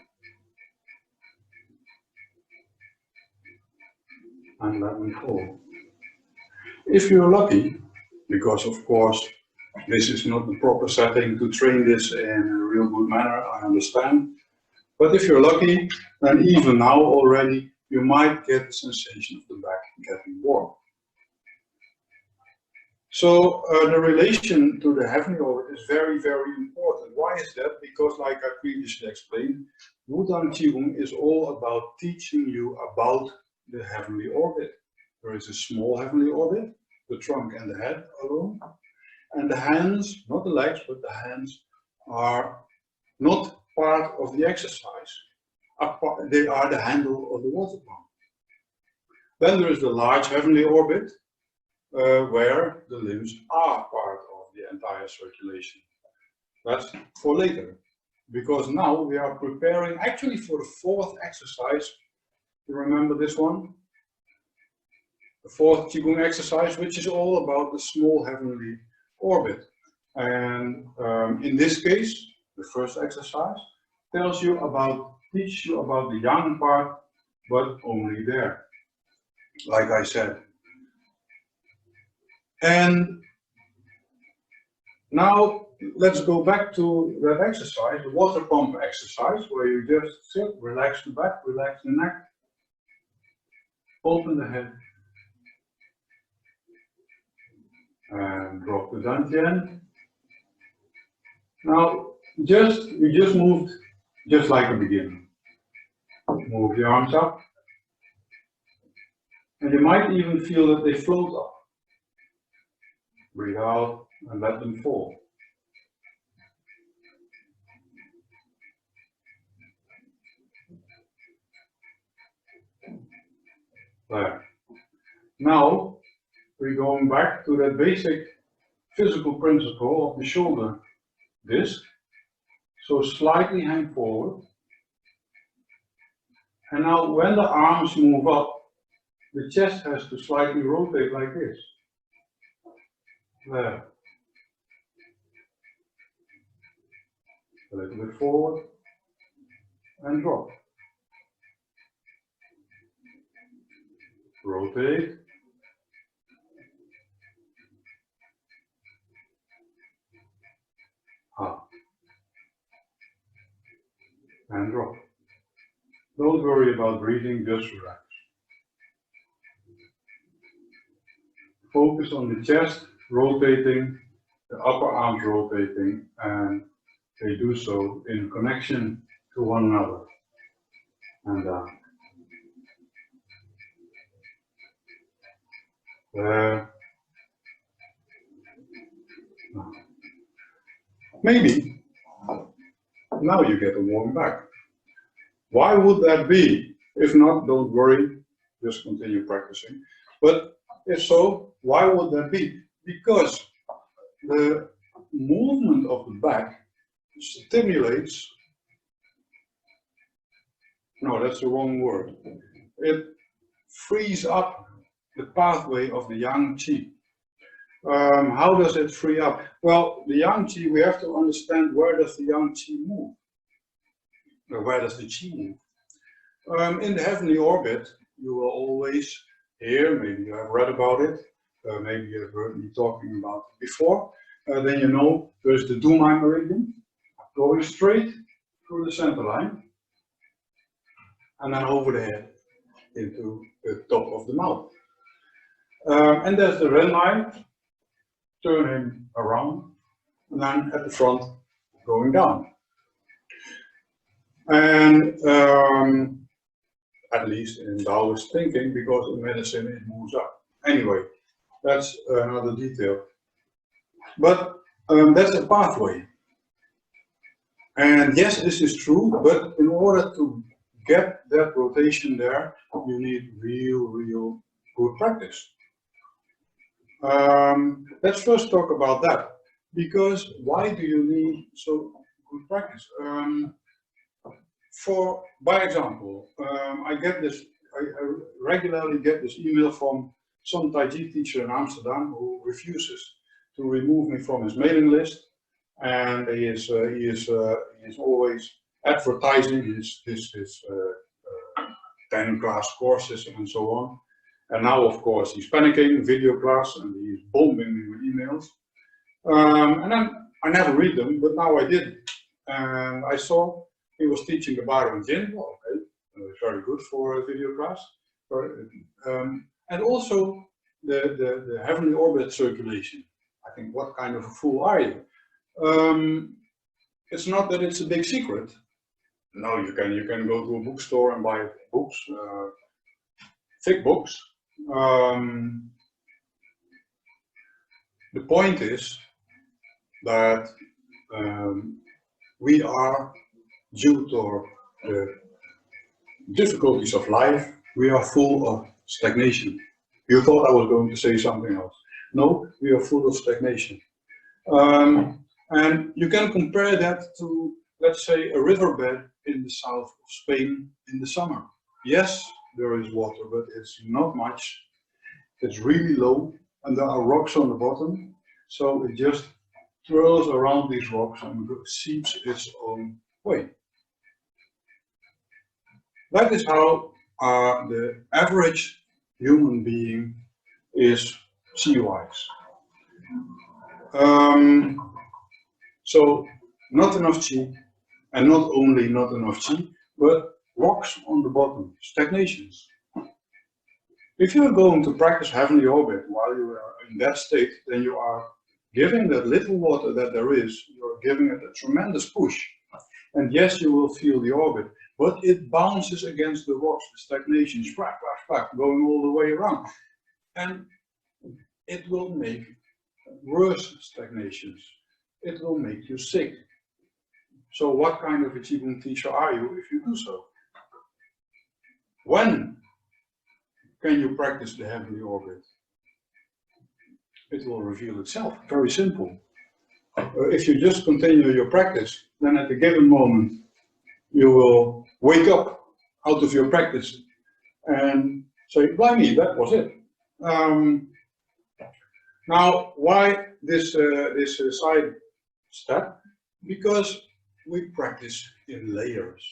and let them fall. If you're lucky, because of course This is not the proper setting to train this in a real good manner, I understand. But if you're lucky, then even now already, you might get the sensation of the back getting warm. So the relation to the heavenly orbit is very, very important. Why is that? Because like I previously explained, Wudang Qigong is all about teaching you about the heavenly orbit. There is a small heavenly orbit, the trunk and the head alone. And the hands, not the legs, but the hands are not part of the exercise. They are the handle of the water pump. Then there is the large heavenly orbit, where the limbs are part of the entire circulation. That's for later, because now we are preparing actually for the fourth exercise. You remember this one? The fourth Qigong exercise, which is all about the small heavenly orbit. And in this case, the first exercise teaches you about the yang part, but only there, like I said. And now let's go back to that exercise, the water pump exercise, where you just sit, relax the back, relax the neck, open the head, and drop the dantian. Now, you just moved just like a beginner. Move the arms up, and you might even feel that they float up. Breathe out and let them fall. There. Now we're going back to that basic physical principle of the shoulder disc. So slightly hang forward. And now when the arms move up, the chest has to slightly rotate like this. There. A little bit forward and drop. Rotate. Up. And drop. Don't worry about breathing, just relax. Focus on the chest rotating, the upper arms rotating, and they do so in connection to one another. And down. Maybe now you get a warm back. Why would that be? If not, don't worry, just continue practicing. But if so, why would that be? Because the movement of the back stimulates, no, that's the wrong word. It frees up the pathway of the yang qi. How does it free up? Well, the yang qi, we have to understand, where does the yang qi move? Or where does the qi move? In the heavenly orbit, you will always hear, maybe you have read about it, maybe you have heard me talking about it before, then you know there's the Dumai meridian, going straight through the center line, and then over the head into the top of the mouth. And there's the Ren line, turning around, and then at the front, going down. And at least in Taoist thinking, because in medicine it moves up. Anyway, that's another detail. But that's a pathway. And yes, this is true, but in order to get that rotation there, you need real good practice. Let's first talk about that. Because why do you need so good practice? By example, I regularly get this email from some Tai Chi teacher in Amsterdam who refuses to remove me from his mailing list, and he is always advertising his 10-class courses and so on. And now, of course, he's panicking, video class, and he's bombing me with emails. And then I never read them, but now I did. And I saw he was teaching the bar on Jin. Well, okay, very good for a video class. And also the heavenly orbit circulation. I think, what kind of a fool are you? It's not that it's a big secret. No, you can go to a bookstore and buy books, thick books. The point is that we are, due to the difficulties of life, we are full of stagnation. You thought I was going to say something else. No, we are full of stagnation. And you can compare that to, let's say, a riverbed in the south of Spain in the summer. Yes, there is water, but it's not much. It's really low, and there are rocks on the bottom. So it just twirls around these rocks and seeps its own way. That is how the average human being is chi-wise. So not enough chi, and not only not enough chi, but rocks on the bottom, stagnations. If you are going to practice heavenly orbit while you are in that state, then you are giving that little water that there is, you are giving it a tremendous push. And yes, you will feel the orbit, but it bounces against the rocks, the stagnation, sprack, going all the way around. And it will make worse stagnations. It will make you sick. So what kind of a qigong teacher are you if you do so? When can you practice the heavenly orbit? It will reveal itself. Very simple. If you just continue your practice, then at a given moment you will wake up out of your practice and say, blimey, that was it. Now, why this side step? Because we practice in layers.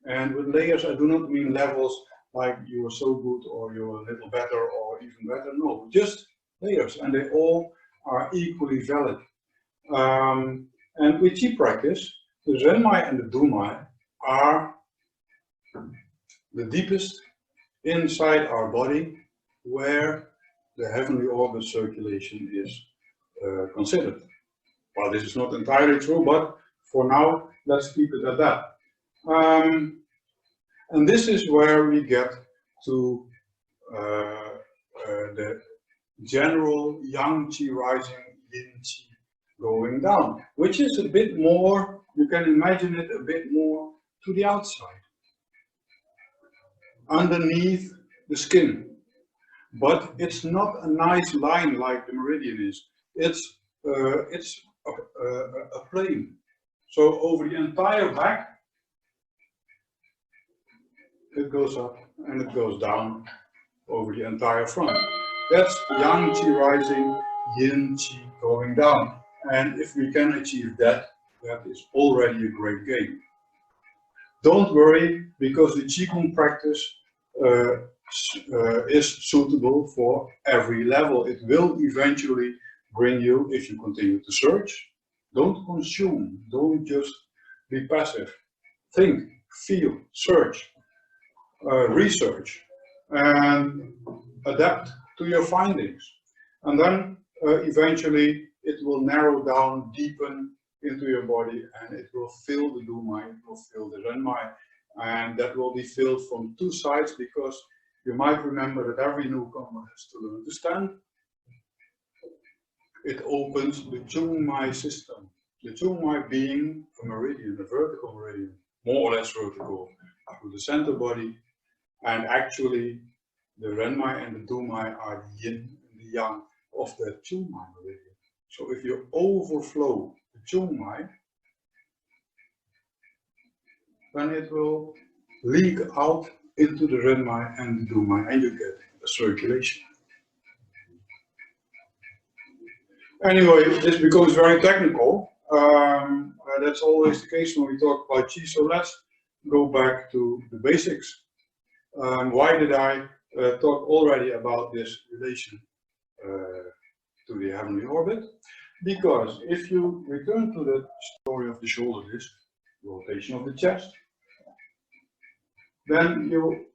And with layers, I do not mean levels like you are so good or you're a little better or even better. No, just layers, and they all are equally valid. And with chi practice, the Renmai and the Dumai are the deepest inside our body, where the heavenly orbit circulation is considered. Well, this is not entirely true, but for now, let's keep it at that. And this is where we get to the general yang qi rising, yin qi going down, which is a bit more, you can imagine it a bit more to the outside, underneath the skin. But it's not a nice line like the meridian is. It's a plane. So over the entire back, it goes up and it goes down over the entire front. That's yang qi rising, yin qi going down. And if we can achieve that, that is already a great gain. Don't worry, because the qigong practice is suitable for every level. It will eventually bring you, if you continue to search, don't consume, don't just be passive. Think, feel, search, research, and adapt to your findings. And then eventually it will narrow down, deepen into your body, and it will fill the Dumai, it will fill the Renmai, and that will be filled from two sides, because you might remember that every newcomer has to learn to stand. It opens the Chungmai system. The Chungmai being a meridian, a vertical meridian, more or less vertical, to the center body, and actually the Renmai and the Dumai are the yin and the yang of the Chungmai meridian. So if you overflow the Chungmai, then it will leak out into the Renmai and the Dumai, and you get a circulation. Anyway, this becomes very technical. That's always the case when we talk about Qi, so let's go back to the basics. Why did I talk already about this relation to the heavenly orbit. Because if you return to the story of the shoulder disc, rotation of the chest, then you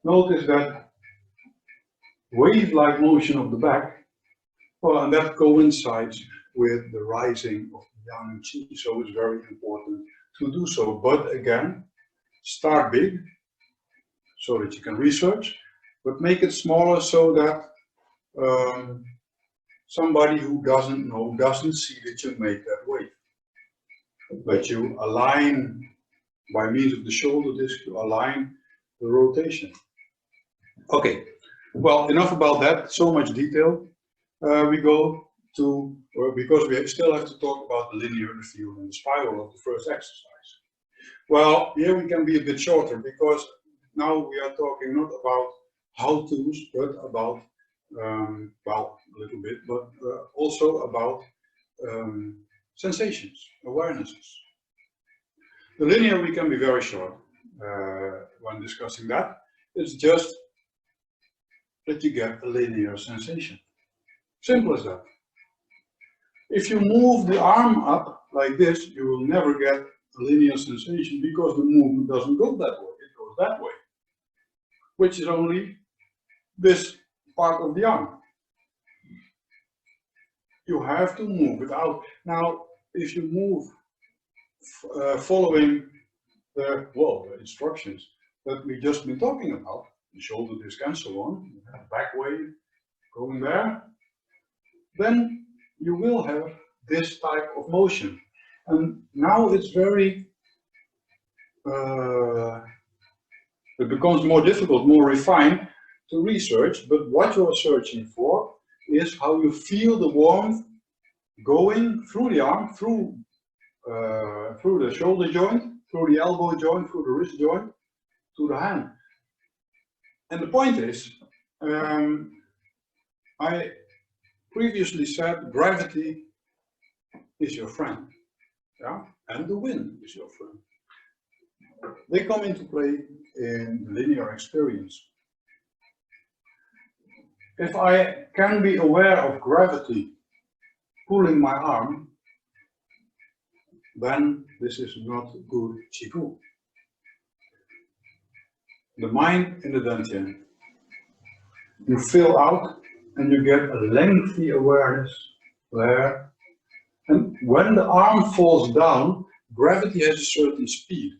notice that wave-like motion of the back, well, and that coincides with the rising of yang qi, so it's very important to do so. But again, start big so that you can research, but make it smaller so that somebody who doesn't know doesn't see that you make that wave. But you align, by means of the shoulder disc, you align the rotation. Okay, well, enough about that, so much detail. We go to, because we still have to talk about the linear, the field, and the spiral of the first exercise. Well, here we can be a bit shorter, because now we are talking not about how-tos, but about, well, a little bit, but also about sensations, awarenesses. The linear we can be very short when discussing that. It's just that you get a linear sensation. Simple as that. If you move the arm up like this, you will never get a linear sensation because the movement doesn't go that way, it goes that way, which is only this part of the arm. You have to move it out. Now, if you move following the instructions that we just been talking about, the shoulder disc and so on, back wave going there, then you will have this type of motion. And now it's very, it becomes more difficult, more refined to research, but what you're searching for is how you feel the warmth going through the arm, through the shoulder joint, through the elbow joint, through the wrist joint, to the hand. And the point is, I previously said gravity is your friend, yeah? And the wind is your friend. They come into play in linear experience. If I can be aware of gravity pulling my arm, then this is not good qigong. The mind in the dantian. You fill out and you get a lengthy awareness there. And when the arm falls down, gravity has a certain speed.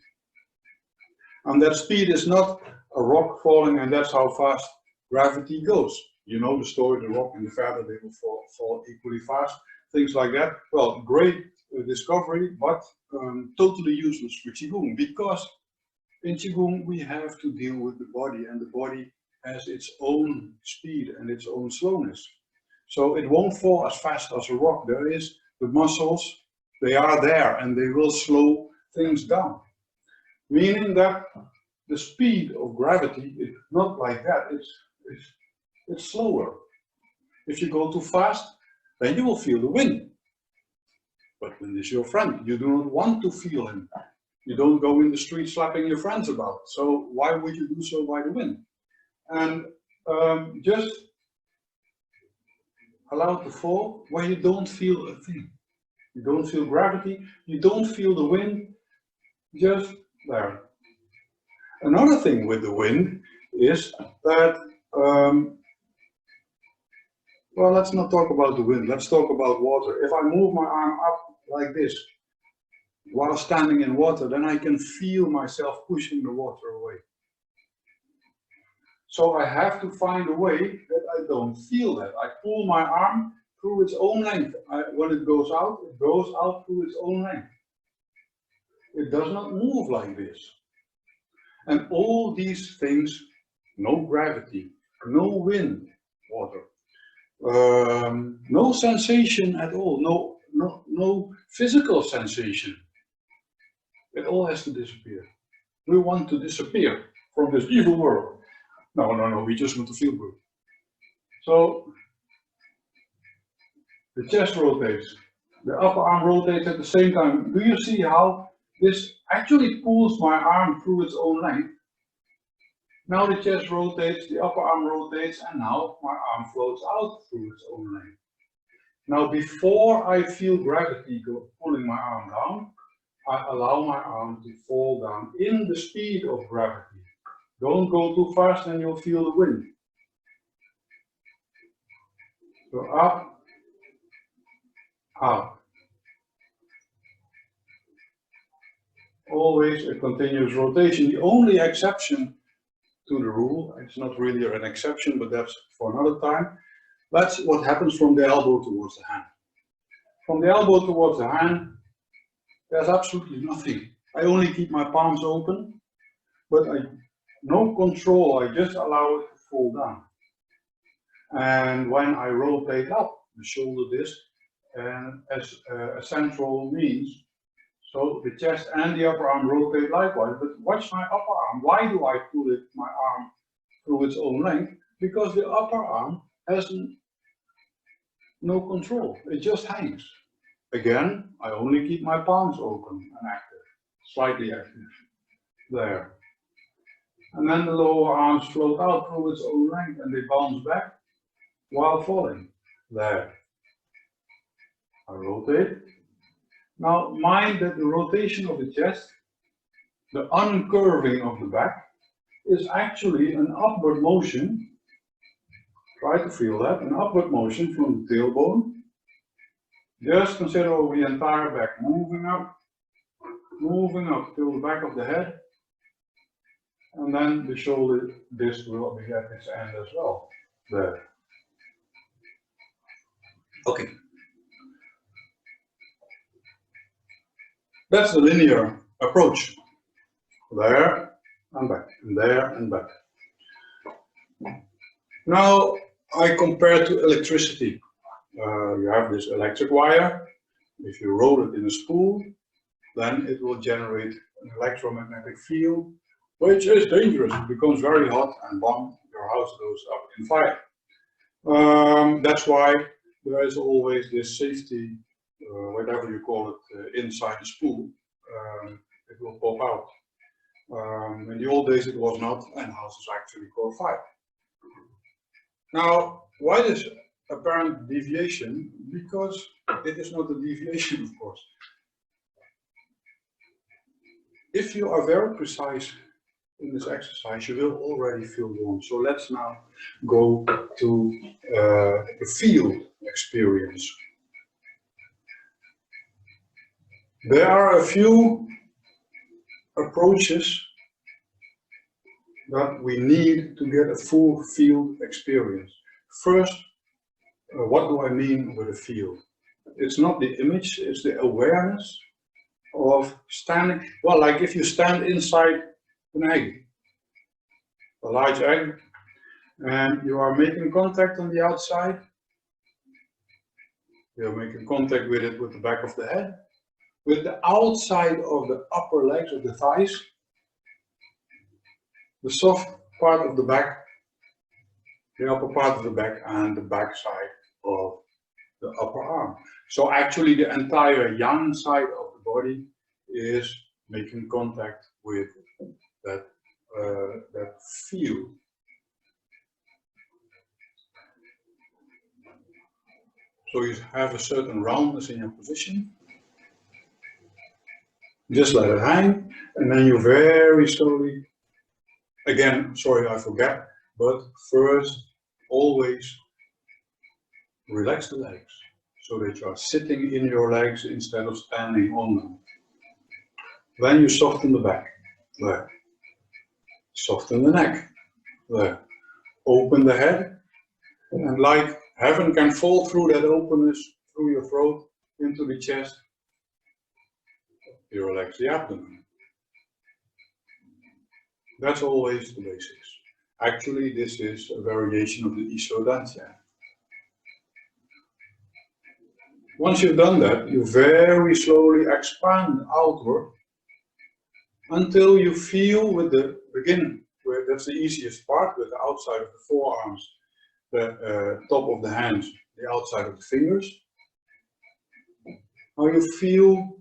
And that speed is not a rock falling and that's how fast gravity goes. You know the story, the rock and the feather, they will fall equally fast, things like that. Well, great discovery, but totally useless for qigong, because in qigong we have to deal with the body, and the body has its own speed and its own slowness. So it won't fall as fast as a rock. There is the muscles, they are there and they will slow things down. Meaning that the speed of gravity is not like that, it's slower. If you go too fast, then you will feel the wind. But wind is your friend. You do not want to feel him. You don't go in the street slapping your friends about. So why would you do so by the wind? And just allow it to fall where you don't feel a thing. You don't feel gravity, you don't feel the wind, just there. Another thing with the wind is that, well, let's not talk about the wind, let's talk about water. If I move my arm up like this while standing in water, then I can feel myself pushing the water away. So I have to find a way that I don't feel that. I pull my arm through its own length. When it goes out through its own length. It does not move like this. And all these things, no gravity, no wind, water, no sensation at all, no physical sensation. It all has to disappear. We want to disappear from this evil world. No, we just want to feel good. So, the chest rotates, the upper arm rotates at the same time. Do you see how this actually pulls my arm through its own length? Now the chest rotates, the upper arm rotates, and now my arm floats out through its own length. Now before I feel gravity pulling my arm down, I allow my arm to fall down in the speed of gravity. Don't go too fast and you'll feel the wind. So up, out. Always a continuous rotation. The only exception to the rule, it's not really an exception, but that's for another time. That's what happens from the elbow towards the hand. From the elbow towards the hand, there's absolutely nothing. I only keep my palms open, but no control, I just allow it to fall down. And when I rotate up the shoulder disc, and as a central means, so the chest and the upper arm rotate likewise, but watch my upper arm. Why do I pull my arm through its own length? Because the upper arm has no control, it just hangs. Again, I only keep my palms open and active, slightly active, there. And then the lower arms float out through its own length and they bounce back while falling, there. I rotate. Now mind that the rotation of the chest, the uncurving of the back, is actually an upward motion. Try to feel that, an upward motion from the tailbone. Just consider over the entire back, moving up till the back of the head, and then the shoulder disc will be at its end as well. There. Okay. That's the linear approach. There and back, and there and back. Now I compare to electricity. You have this electric wire. If you roll it in a spool, then it will generate an electromagnetic field, which is dangerous. It becomes very hot and bomb, your house goes up in fire. That's why there is always this safety, whatever you call it, inside the spool. It will pop out. In the old days it was not, and houses actually caught fire. Now, why this apparent deviation? Because it is not a deviation, of course. If you are very precise in this exercise, you will already feel warm. So let's now go to the field experience. There are a few approaches that we need to get a full field experience. First, what do I mean with a field? It's not the image, it's the awareness of standing, well, like if you stand inside an egg, a large egg, and you are making contact on the outside, you're making contact with it with the back of the head, with the outside of the upper legs, of the thighs, the soft part of the back, the upper part of the back, and the back side of the upper arm. So actually the entire yang side of the body is making contact with that, that field. So you have a certain roundness in your position. Just let it hang, and then you very slowly, again, sorry I forget, but first always relax the legs so that you are sitting in your legs instead of standing on them. Then you soften the back, there. Soften the neck, there. Open the head, and like heaven can fall through that openness, through your throat, into the chest. You relax the abdomen. That's always the basics. Actually, this is a variation of the zodat. Once you've done that, you very slowly expand outward until you feel with the begin, where that's the easiest part, with the outside of the forearms, the top of the hands, the outside of the fingers. Now you feel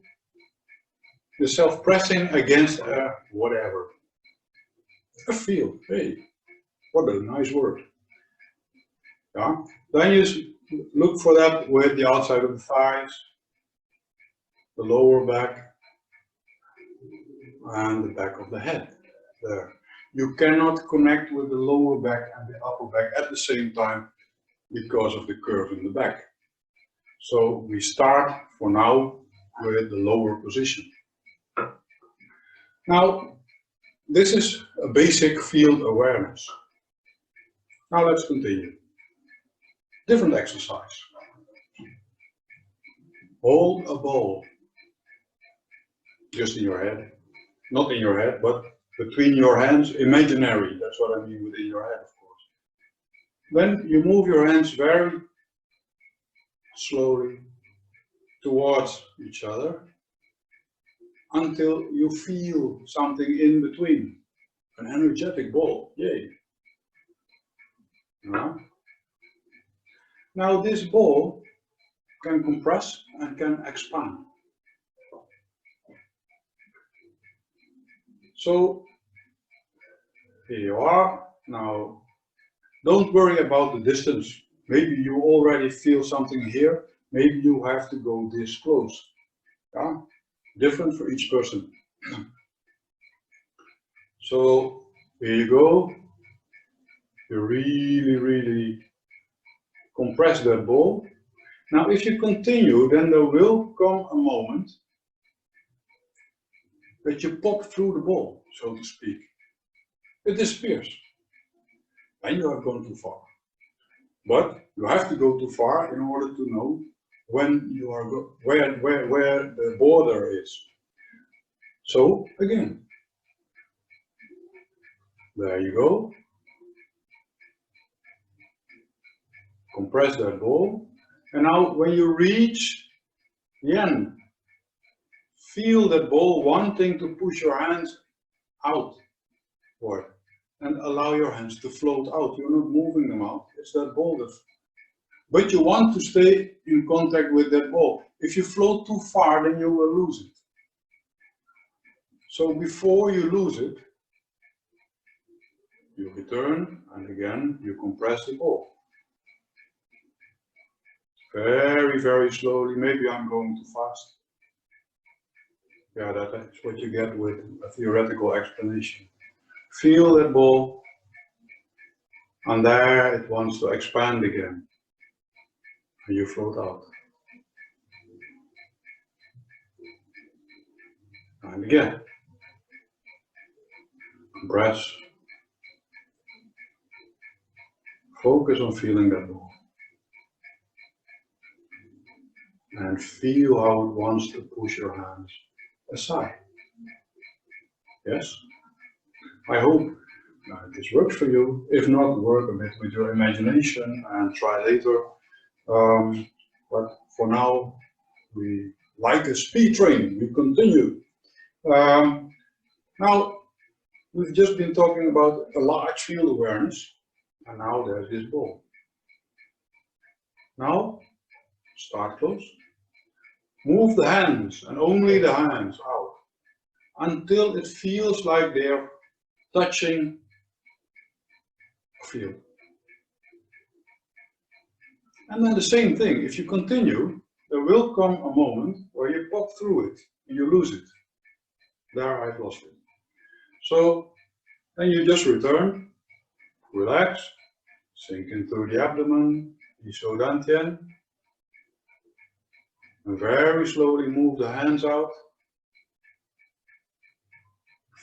yourself pressing against whatever. A field. Hey, what a nice word. Yeah. Then you look for that with the outside of the thighs, the lower back, and the back of the head. There. You cannot connect with the lower back and the upper back at the same time because of the curve in the back. So we start for now with the lower position. Now, this is a basic field awareness. Now let's continue. Different exercise. Hold a ball. Just in your head. Not in your head, but between your hands, imaginary. That's what I mean within your head, of course. Then you move your hands very slowly towards each other until you feel something in between. An energetic ball. Yay. Yeah. Now this ball can compress and can expand. So here you are. Now don't worry about the distance. Maybe you already feel something here. Maybe you have to go this close. Yeah? Different for each person. So here you go. You really compress that ball. Now if you continue, then there will come a moment that you pop through the ball, so to speak. It disappears. And you have gone too far. But you have to go too far in order to know when you are where the border is. So again, there you go. Compress that ball. And now when you reach the end, feel that ball wanting to push your hands out and allow your hands to float out. You're not moving them out. It's that ball that. But you want to stay in contact with that ball. If you float too far, then you will lose it. So before you lose it, you return and again you compress the ball. Very slowly. Maybe I'm going too fast. Yeah, that's what you get with a theoretical explanation. Feel that ball, and there it wants to expand again, and you float out. And again, compress. Focus on feeling that ball. And feel how it wants to push your hands aside. Yes? I hope this works for you. If not, work a bit with your imagination and try later. But for now, we like a speed train. We continue. Now, we've just been talking about a large field awareness, and now there's this ball. Now, start close. Move the hands, and only the hands, out, until it feels like they're touching a field. And then the same thing, if you continue, there will come a moment where you pop through it and you lose it. There, I've lost it. So then you just return, relax, sink into the abdomen, zodoende, and very slowly move the hands out.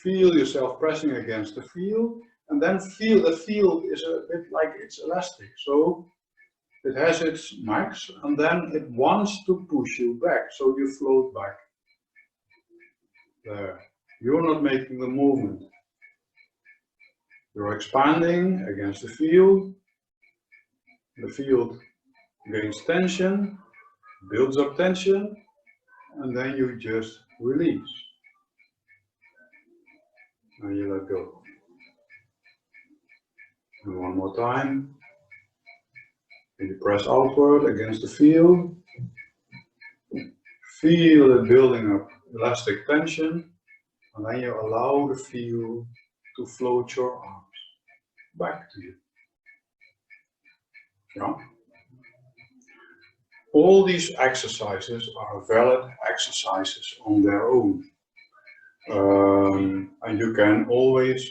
Feel yourself pressing against the field, and then feel the field is a bit like it's elastic. So it has its max, and then it wants to push you back, so you float back. There. You're not making the movement. You're expanding against the field. The field gains tension, builds up tension, and then you just release. And you let go. And one more time. And you press outward against the field. Feel it building up elastic tension. And then you allow the field to float your arms back to you. Yeah? All these exercises are valid exercises on their own. And you can always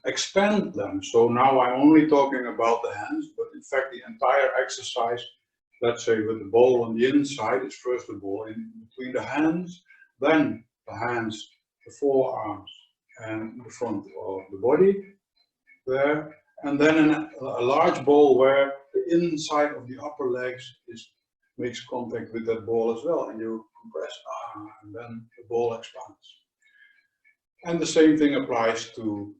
expand them. So now I'm only talking about the hands, but in fact the entire exercise, let's say with the ball on the inside, is first the ball in between the hands, then the hands, the forearms and the front of the body there, and then a large ball where the inside of the upper legs makes contact with that ball as well, and you compress, and then the ball expands. And the same thing applies to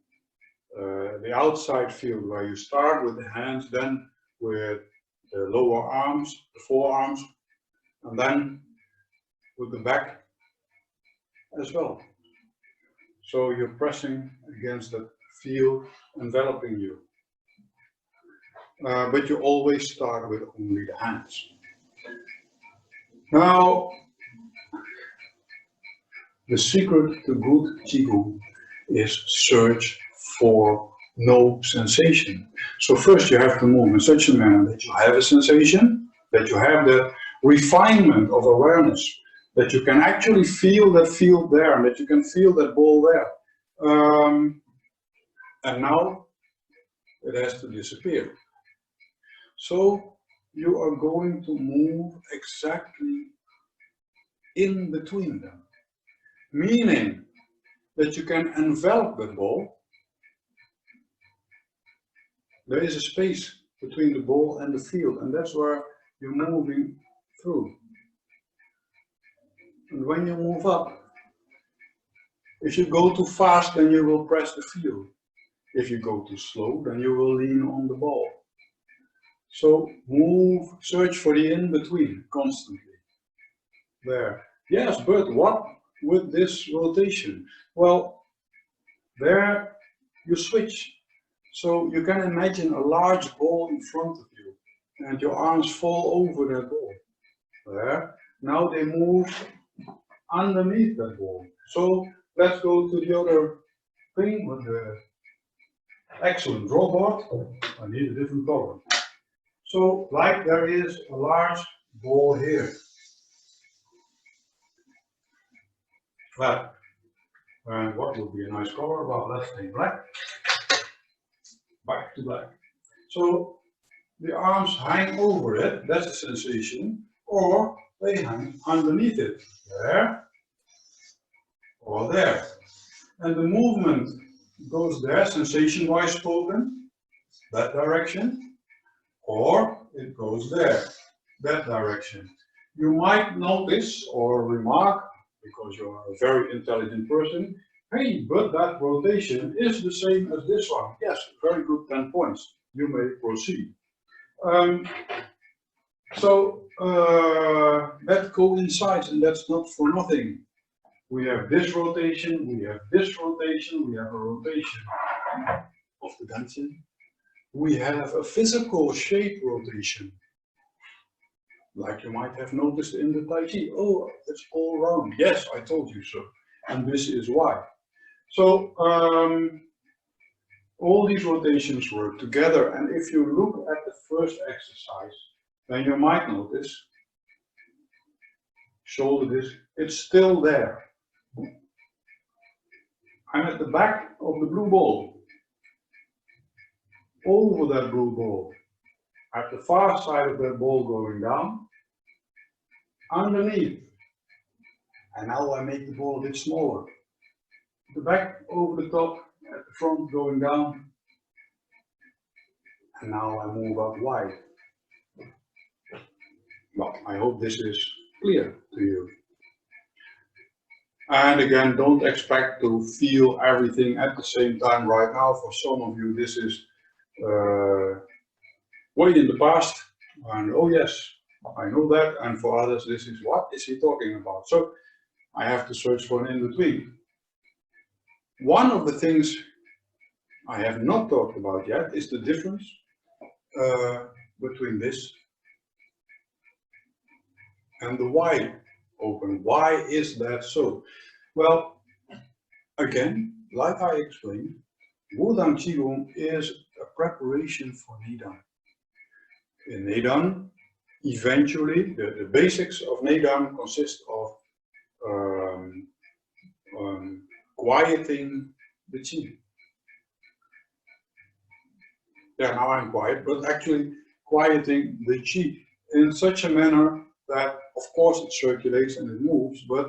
the outside field, where you start with the hands, then with the lower arms, the forearms, and then with the back as well. So you're pressing against that field enveloping you. But you always start with only the hands. Now, the secret to good qigong is search for no sensation. So first you have to move in such a manner that you have a sensation, that you have the refinement of awareness, that you can actually feel that field there, and that you can feel that ball there. And now it has to disappear. So you are going to move exactly in between them, meaning that you can envelop the ball. There is a space between the ball and the field, and that's where you're moving through. And when you move up, if you go too fast, then you will press the field. If you go too slow, then you will lean on the ball. So move, search for the in-between constantly. There. Yes, but what with this rotation? Well, there you switch. So you can imagine a large ball in front of you, and your arms fall over that ball. There. Now they move underneath that ball. So let's go to the other thing with the excellent draw board. I need a different color. So, like there is a large ball here. Black. And what would be a nice color? Well, let's say black. Back to black. So the arms hang over it, that's the sensation, or they hang underneath it. There or there. And the movement goes there, sensation-wise spoken, that direction, or it goes there, that direction. You might notice or remark, because you're a very intelligent person, hey, but that rotation is the same as this one. Yes, very good, 10 points. You may proceed. That coincides, and that's not for nothing. We have this rotation, we have this rotation, we have a rotation of the dancing. We have a physical shape rotation, like you might have noticed in the Tai Chi. Oh, it's all round. Yes, I told you so. And this is why. So, all these rotations work together. And if you look at the first exercise, then you might notice, shoulder disc, it's still there. I'm at the back of the blue ball. Over that blue ball. At the far side of that ball going down. Underneath. And now I make the ball a bit smaller. The back over the top, at the front going down. And now I move up wide. Well, I hope this is clear to you. And again, don't expect to feel everything at the same time right now. For some of you, this is way in the past. And oh yes, I know that. And for others, this is what is he talking about? So I have to search for an in-between. One of the things I have not talked about yet is the difference between this and the wide open. Why is that so? Well, again, like I explained, Wudang qigong is a preparation for Nidan. In Nidan, eventually, the basics of Nidan consist of quieting the qi. Yeah, now I'm quiet, but actually quieting the qi in such a manner that, of course, it circulates and it moves, but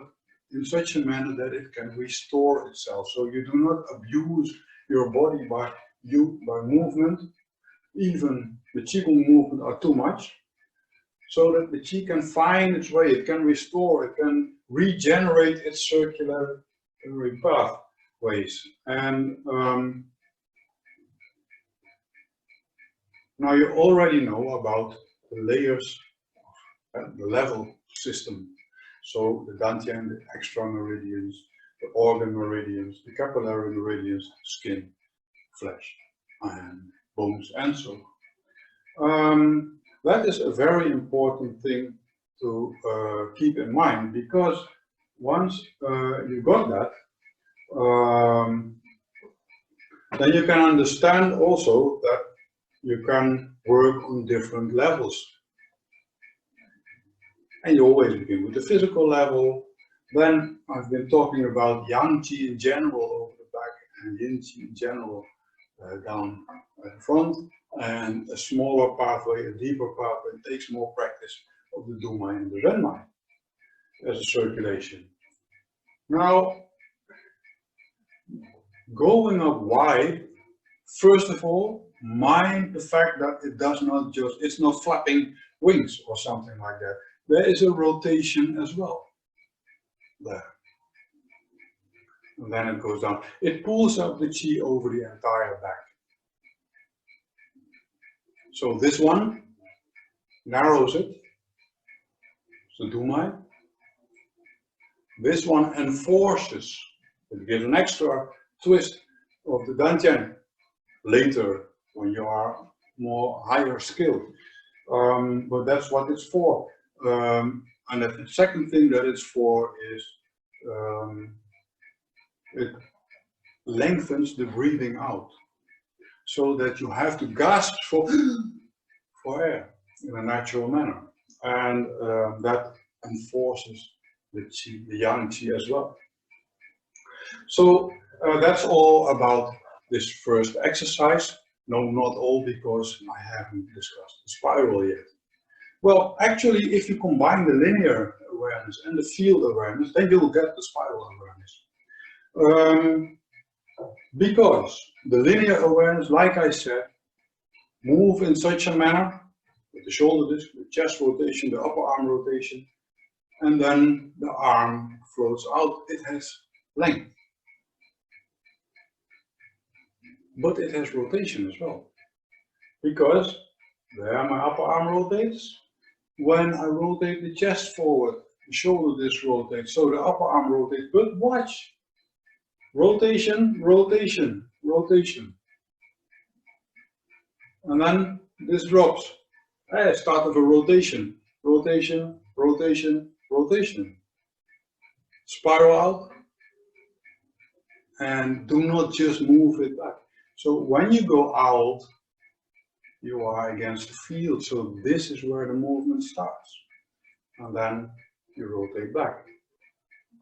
in such a manner that it can restore itself. So you do not abuse your body by movement. Even the qigong movement are too much, so that the qi can find its way, it can restore, it can regenerate its circular pathways. And now you already know about the layers, the level system. So the dantian, the extra meridians, the organ meridians, the capillary meridians, skin, flesh, and bones, and so on. That is a very important thing to keep in mind, because once you got that, then you can understand also that you can work on different levels. And you always begin with the physical level. Then I've been talking about yang qi in general over the back and yin qi in general down at the front, and a smaller pathway, a deeper pathway, takes more practice of the dumai and the renmai as a circulation. Now, going up wide, first of all, mind the fact that it does not just, it's not flapping wings or something like that. There is a rotation as well. There. And then it goes down. It pulls up the qi over the entire back. So this one narrows it, so dumai. This one enforces, it gives an extra twist of the dantian later when you are more higher skilled. But that's what it's for. And the second thing that it's for is it lengthens the breathing out, so that you have to gasp for air in a natural manner, and that enforces the qi, the yang qi as well. So that's all about this first exercise. No, not all, because I haven't discussed the spiral yet. Well, actually, if you combine the linear awareness and the field awareness, then you'll get the spiral awareness. Because the linear awareness, like I said, move in such a manner with the shoulder disc, the chest rotation, the upper arm rotation, and then the arm floats out. It has length, but it has rotation as well, because there my upper arm rotates. When I rotate the chest forward, the shoulder disc rotates, so the upper arm rotates. But watch, rotation, rotation, rotation, and then this drops. I start with a rotation, rotation, rotation, rotation. Spiral out, and do not just move it back. So when you go out, you are against the field, so this is where the movement starts. And then you rotate back,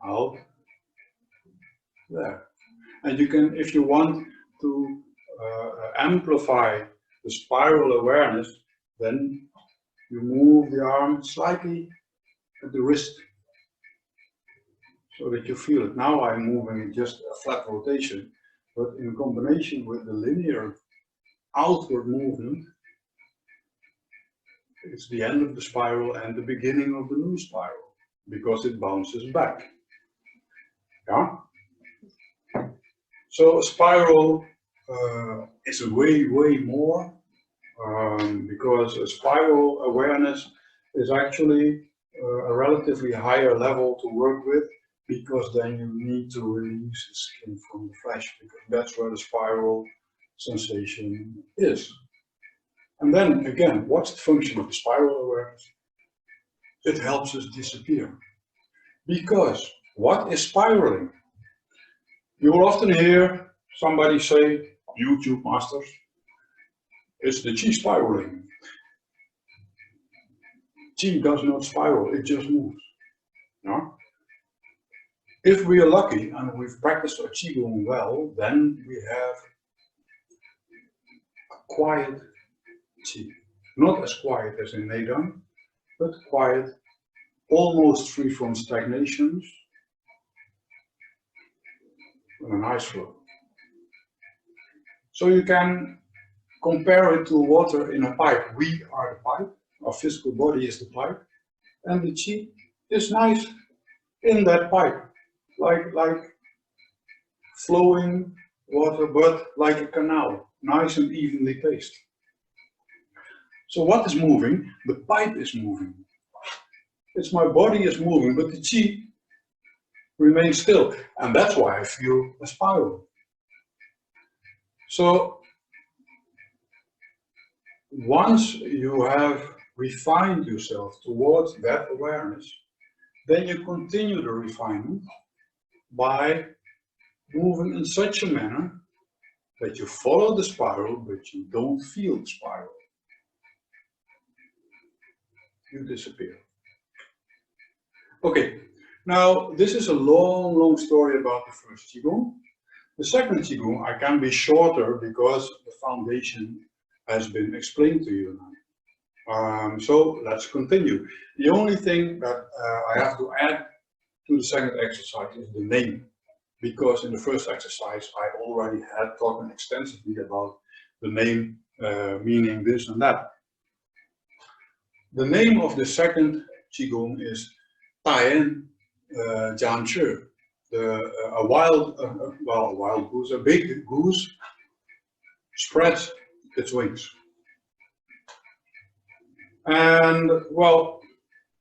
out, there. And you can, if you want to amplify the spiral awareness, then you move the arm slightly at the wrist, so that you feel it. Now I'm moving it just a flat rotation, but in combination with the linear outward movement, it's the end of the spiral and the beginning of the new spiral, because it bounces back. Yeah? So a spiral is a way more, because a spiral awareness is actually a relatively higher level to work with, because then you need to release the skin from the flesh, because that's where the spiral sensation is. And then again, what's the function of the spiral awareness? It helps us disappear. Because what is spiraling? You will often hear somebody say, YouTube masters, it's the qi spiraling. Qi does not spiral, it just moves. No? If we are lucky and we've practiced our qigong well, then we have a quiet qi. Not as quiet as in Nedan, but quiet, almost free from stagnations, and a nice flow. So you can compare it to water in a pipe. We are the pipe, our physical body is the pipe, and the qi is nice in that pipe, like flowing water, but like a canal, nice and evenly paced. So what is moving? The pipe is moving. It's my body is moving, but the qi remains still, and that's why I feel a spiral. So once you have refined yourself towards that awareness, then you continue the refinement by moving in such a manner that you follow the spiral, but you don't feel the spiral. You disappear. Okay, now this is a long story about the first qigong. The second qigong I can be shorter because the foundation has been explained to you now. So let's continue. The only thing that I have to add to the second exercise is the name, because in the first exercise I already had talked extensively about the name meaning this and that. The name of the second qigong is Taien Jianchi. A wild goose, a big goose, spreads its wings. And well,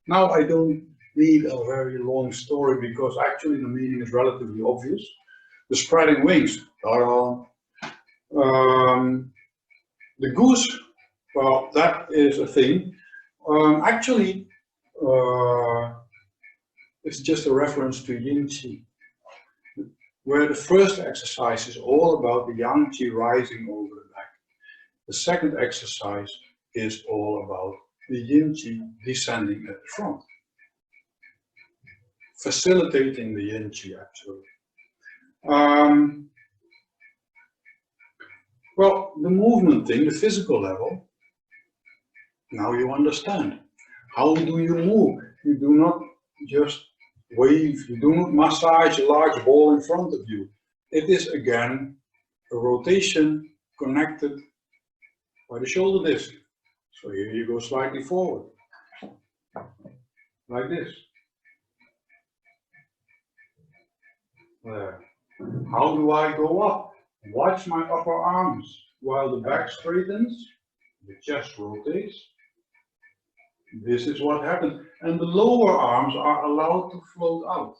now I don't need a very long story because actually the meaning is relatively obvious. The spreading wings. The goose, well, that is a thing. Actually, it's just a reference to yin qi, where the first exercise is all about the yang qi rising over the back. The second exercise is all about the yin qi descending at the front, facilitating the yin qi actually. Well, the movement thing, the physical level, now you understand. How do you move? You do not just wave, you do not massage a large ball in front of you. It is again a rotation connected by the shoulder disc. So here you go slightly forward, like this. There. How do I go up? Watch my upper arms while the back straightens, the chest rotates. This is what happens. And the lower arms are allowed to float out.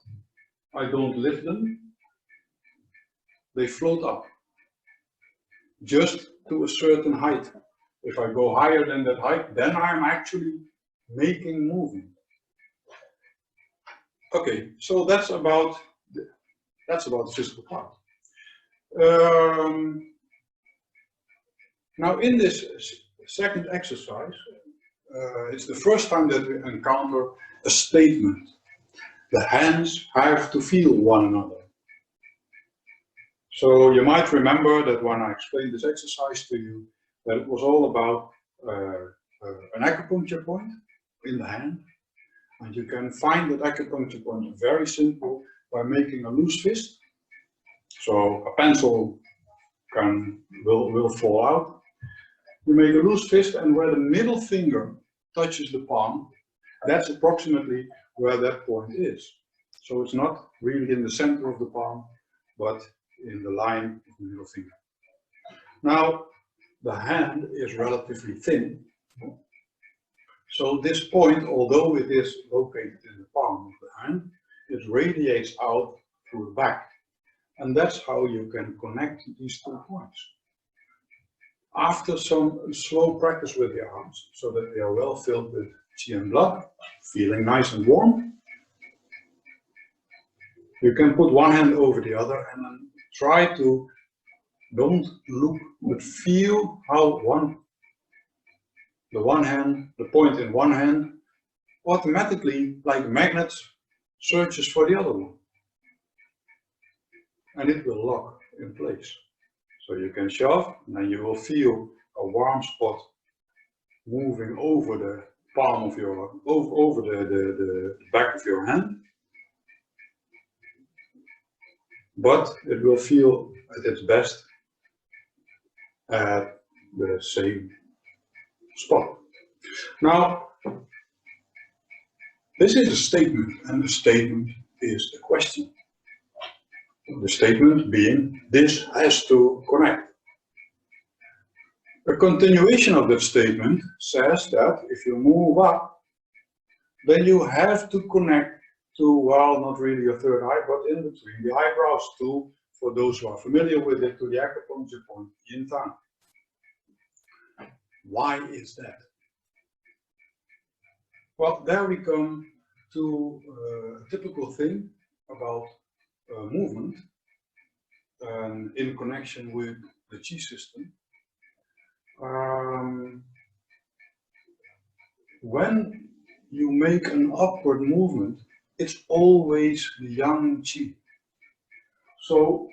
I don't lift them. They float up. Just to a certain height. If I go higher than that height, then I'm actually making movement. Okay, so that's about the physical part. Now in this second exercise, it's the first time that we encounter a statement. The hands have to feel one another. So you might remember that when I explained this exercise to you, that it was all about an acupuncture point in the hand. And you can find that acupuncture point very simple by making a loose fist. So a pencil will fall out. You make a loose fist, and where the middle finger touches the palm, that's approximately where that point is. So it's not really in the center of the palm, but in the line of the middle finger. Now, the hand is relatively thin. So this point, although it is located in the palm of the hand, it radiates out through the back. And that's how you can connect these 2 points. After some slow practice with the arms, so that they are well filled with qi and blood, feeling nice and warm, you can put one hand over the other and then try to don't look, but feel how the point in one hand automatically, like magnets, searches for the other one. And it will lock in place. So you can shove, and then you will feel a warm spot moving over the palm of your, over the back of your hand. But it will feel at its best at the same spot. Now, this is a statement, and the statement is the question. The statement being, this has to connect. A continuation of that statement says that if you move up, then you have to connect to, well, not really your third eye, but in between the eyebrows too, for those who are familiar with it, to the acupuncture point, yin tang. Why is that? Well, there we come to a typical thing about movement in connection with the qi system. When you make an upward movement, it's always the yang qi. So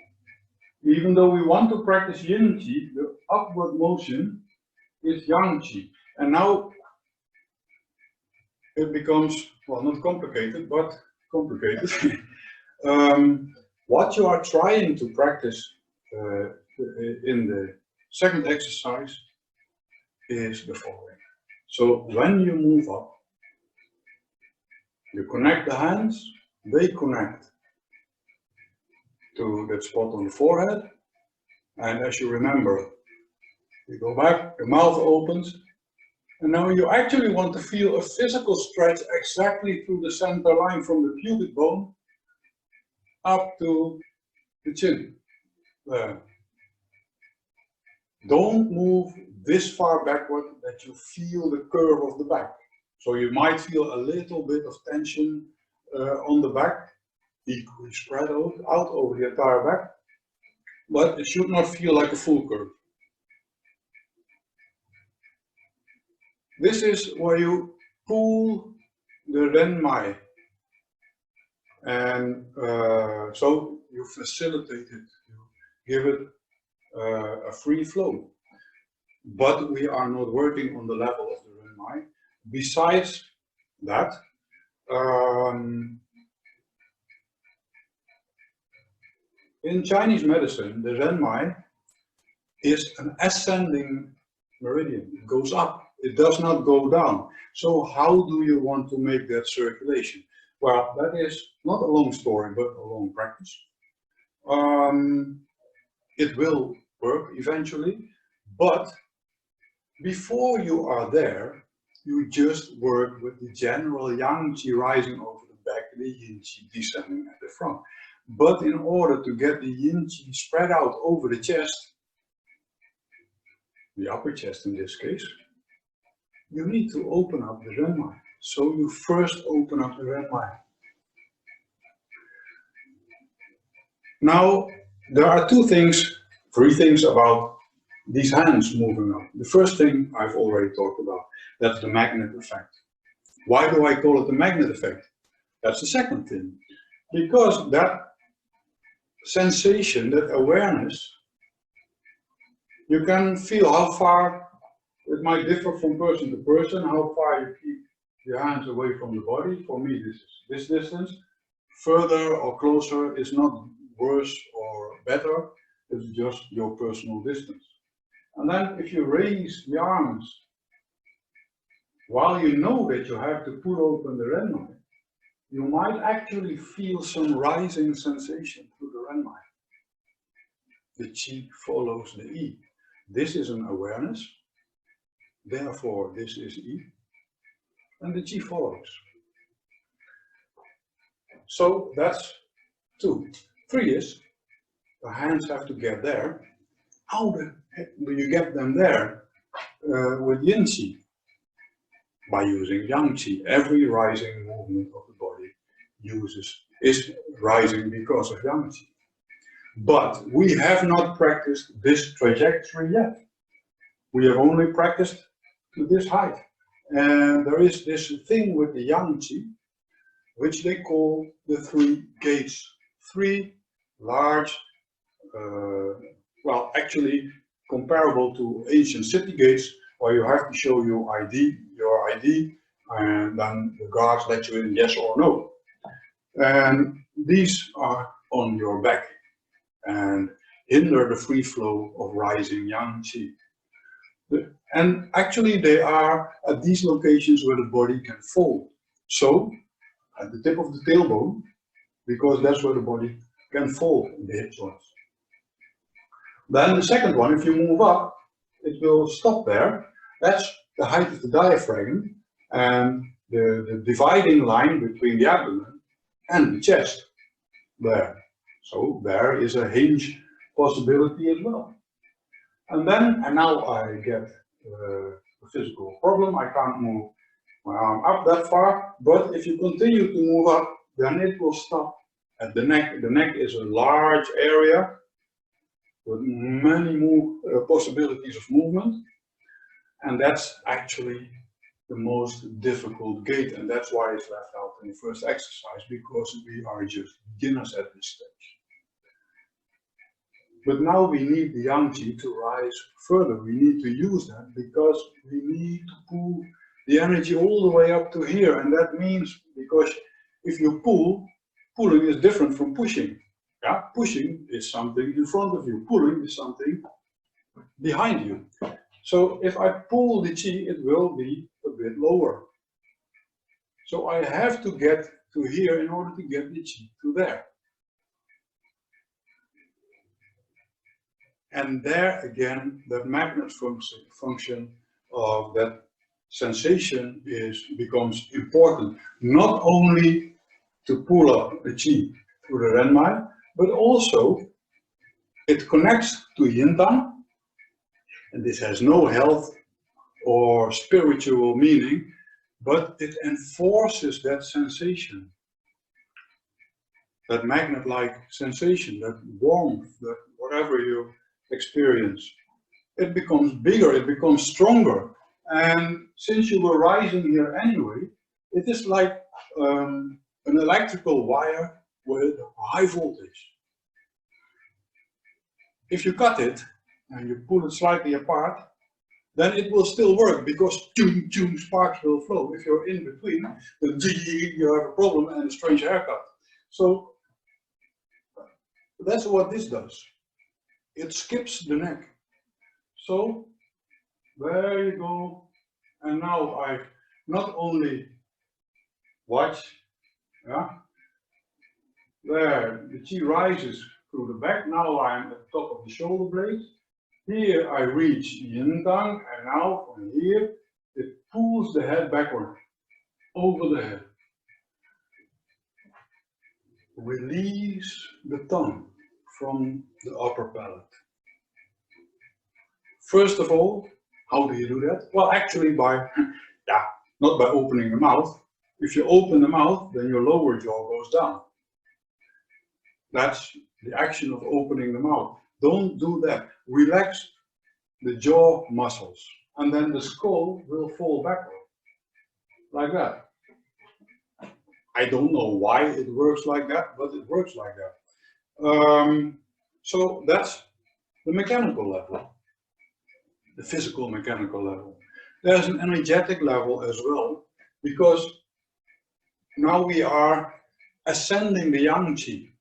even though we want to practice yin qi, the upward motion is yang qi. And now it becomes, well, not complicated, but complicated. What you are trying to practice in the second exercise is the following. So when you move up, you connect the hands, they connect to that spot on the forehead, and as you remember, you go back, the mouth opens, and now you actually want to feel a physical stretch exactly through the center line from the pubic bone up to the chin. There. Don't move this far backward that you feel the curve of the back. So you might feel a little bit of tension on the back, equally spread out over the entire back, but it should not feel like a full curve. This is where you pull the renmai, and so you facilitate it, you give it a free flow. But we are not working on the level of the renmai. Besides that, in Chinese medicine, the renmai is an ascending meridian. It goes up. It does not go down. So how do you want to make that circulation? Well, that is not a long story, but a long practice. It will work eventually, but before you are there, you just work with the general yang qi rising over the back, the yin qi descending at the front. But in order to get the yin qi spread out over the chest, the upper chest in this case, you need to open up the renmai. So you first open up the renmai. Now, there are three things about these hands moving up. The first thing I've already talked about, that's the magnet effect. Why do I call it the magnet effect? That's the second thing. Because that sensation, that awareness, you can feel how far, it might differ from person to person, how far you keep your hands away from the body. For me, this is this distance. Further or closer is not worse or better, it's just your personal distance. And then if you raise the arms, while you know that you have to pull open the renmai, you might actually feel some rising sensation through the renmai. The qi follows the yi. This is an awareness, therefore this is yi, and the qi follows. So that's 2. 3 is, the hands have to get there. How the heck do you get them there with yin qi? By using yang qi. Every rising movement of the body is rising because of yang qi. But we have not practiced this trajectory yet. We have only practiced to this height. And there is this thing with the yang qi, which they call the 3 gates. 3 large, well, actually comparable to ancient city gates, where you have to show your ID, and then the guards let you in, yes or no. And these are on your back and hinder the free flow of rising yang qi. And actually they are at these locations where the body can fold. So at the tip of the tailbone, because that's where the body can fold in the hip joints. Then the second one, if you move up, it will stop there. That's the height of the diaphragm and the dividing line between the abdomen and the chest there. So there is a hinge possibility as well. And then, and now I get a physical problem. I can't move my arm up that far, but if you continue to move up, then it will stop at the neck. The neck is a large area with many possibilities of movement, and that's actually the most difficult gait, and that's why it's left out in the first exercise, because we are just beginners at this stage. But now we need the yang qi to rise further. We need to use that because we need to pull the energy all the way up to here, and that means, because if you pull, pulling is different from pushing. Yeah, pushing is something in front of you, pulling is something behind you. So if I pull the qi, it will be a bit lower. So I have to get to here in order to get the qi to there. And there again, that magnet function of that sensation becomes important. Not only to pull up the qi through the renmai, but also it connects to yin tang. And this has no health or spiritual meaning, but it enforces that sensation, that magnet-like sensation, that warmth, that whatever you experience. It becomes bigger, it becomes stronger. And since you were rising here anyway, it is like an electrical wire with high voltage. If you cut it and you pull it slightly apart, then it will still work because sparks will flow. If you're in between, then you have a problem and a strange haircut. So that's what this does. It skips the neck. So there you go. And now I not only watch, yeah, there the qi rises through the back. Now I'm at the top of the shoulder blades. Here I reach yin tang, and now from here it pulls the head backward over the head. Release the tongue from the upper palate. First of all, how do you do that? Well, actually by, not by opening the mouth. If you open the mouth, then your lower jaw goes down. That's the action of opening the mouth. Don't do that. Relax the jaw muscles, and then the skull will fall backward, like that. I don't know why it works like that, but it works like that. So that's the mechanical level, the physical mechanical level. There's an energetic level as well, because now we are ascending the yang qi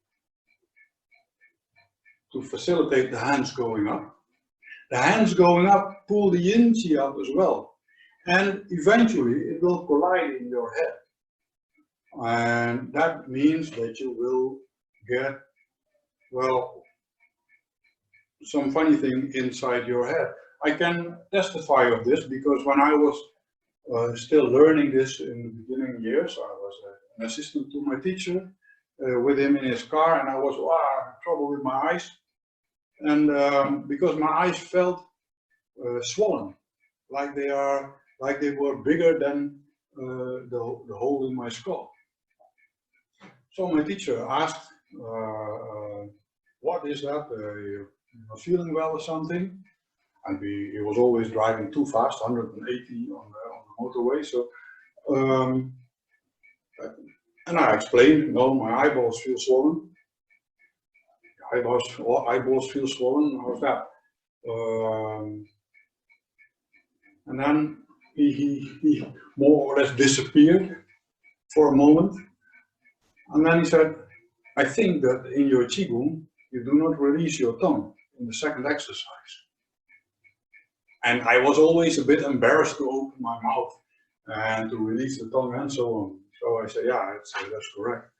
to facilitate the hands going up. The hands going up pull the yin qi up as well, and eventually it will collide in your head, and that means that you will get, well, some funny thing inside your head. I can testify of this because when I was still learning this in the beginning years, I was an assistant to my teacher with him in his car, and I was having trouble with my eyes, and because my eyes felt swollen, like they were bigger than the hole in my skull. So my teacher asked what is that? You're not feeling well or something? And he was always driving too fast, 180 on the motorway. So, and I explained, no, my eyeballs feel swollen. Eyeballs feel swollen. How's that? And then he more or less disappeared for a moment. And then he said, I think that in your qigong, you do not release your tongue in the second exercise. And I was always a bit embarrassed to open my mouth and to release the tongue and so on. So I said, yeah, that's correct.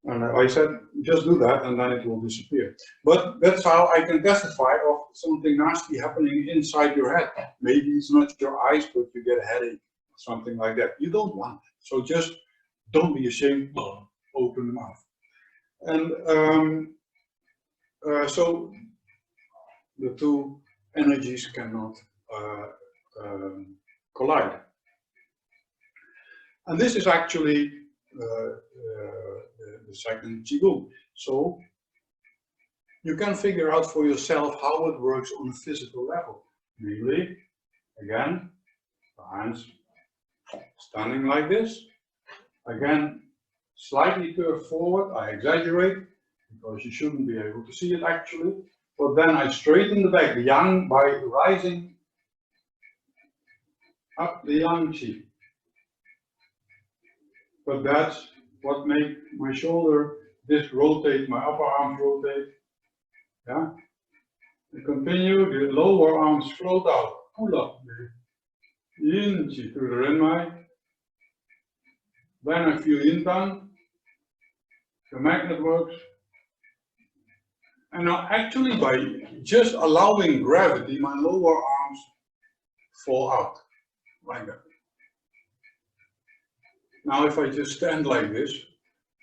And I said, just do that and then it will disappear. But that's how I can testify of something nasty happening inside your head. Maybe it's not your eyes, but you get a headache or something like that. You don't want it. So just don't be ashamed, open the mouth. And so the two energies cannot collide. And this is actually the second qigong. So you can figure out for yourself how it works on a physical level. Namely, again, the hands standing like this. Again, slightly curved forward. I exaggerate because you shouldn't be able to see it actually. But then I straighten the back, the yang, by rising up the yang qi. But that's what makes my shoulder disc rotate, my upper arms rotate. Yeah. I continue, the lower arms float out, pull up the yin qi through the renmai. Then I feel yin tang. The magnet works. And now actually by just allowing gravity, my lower arms fall out, like that. Now if I just stand like this,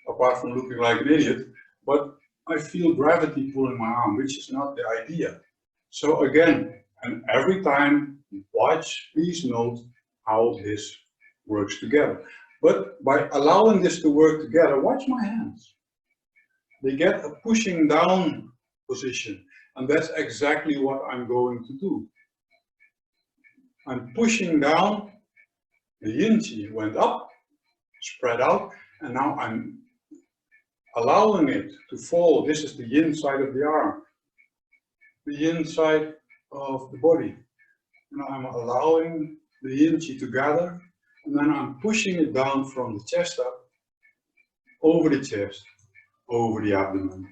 apart from looking like an idiot, but I feel gravity pulling my arm, which is not the idea. So again, and every time watch, please note how this works together. But by allowing this to work together, watch my hands. They get a pushing down position, and that's exactly what I'm going to do. I'm pushing down, the yin qi went up, spread out, and now I'm allowing it to fall. This is the yin side of the arm, the yin side of the body. And I'm allowing the yin qi to gather, and then I'm pushing it down from the chest up, over the chest, over the abdomen,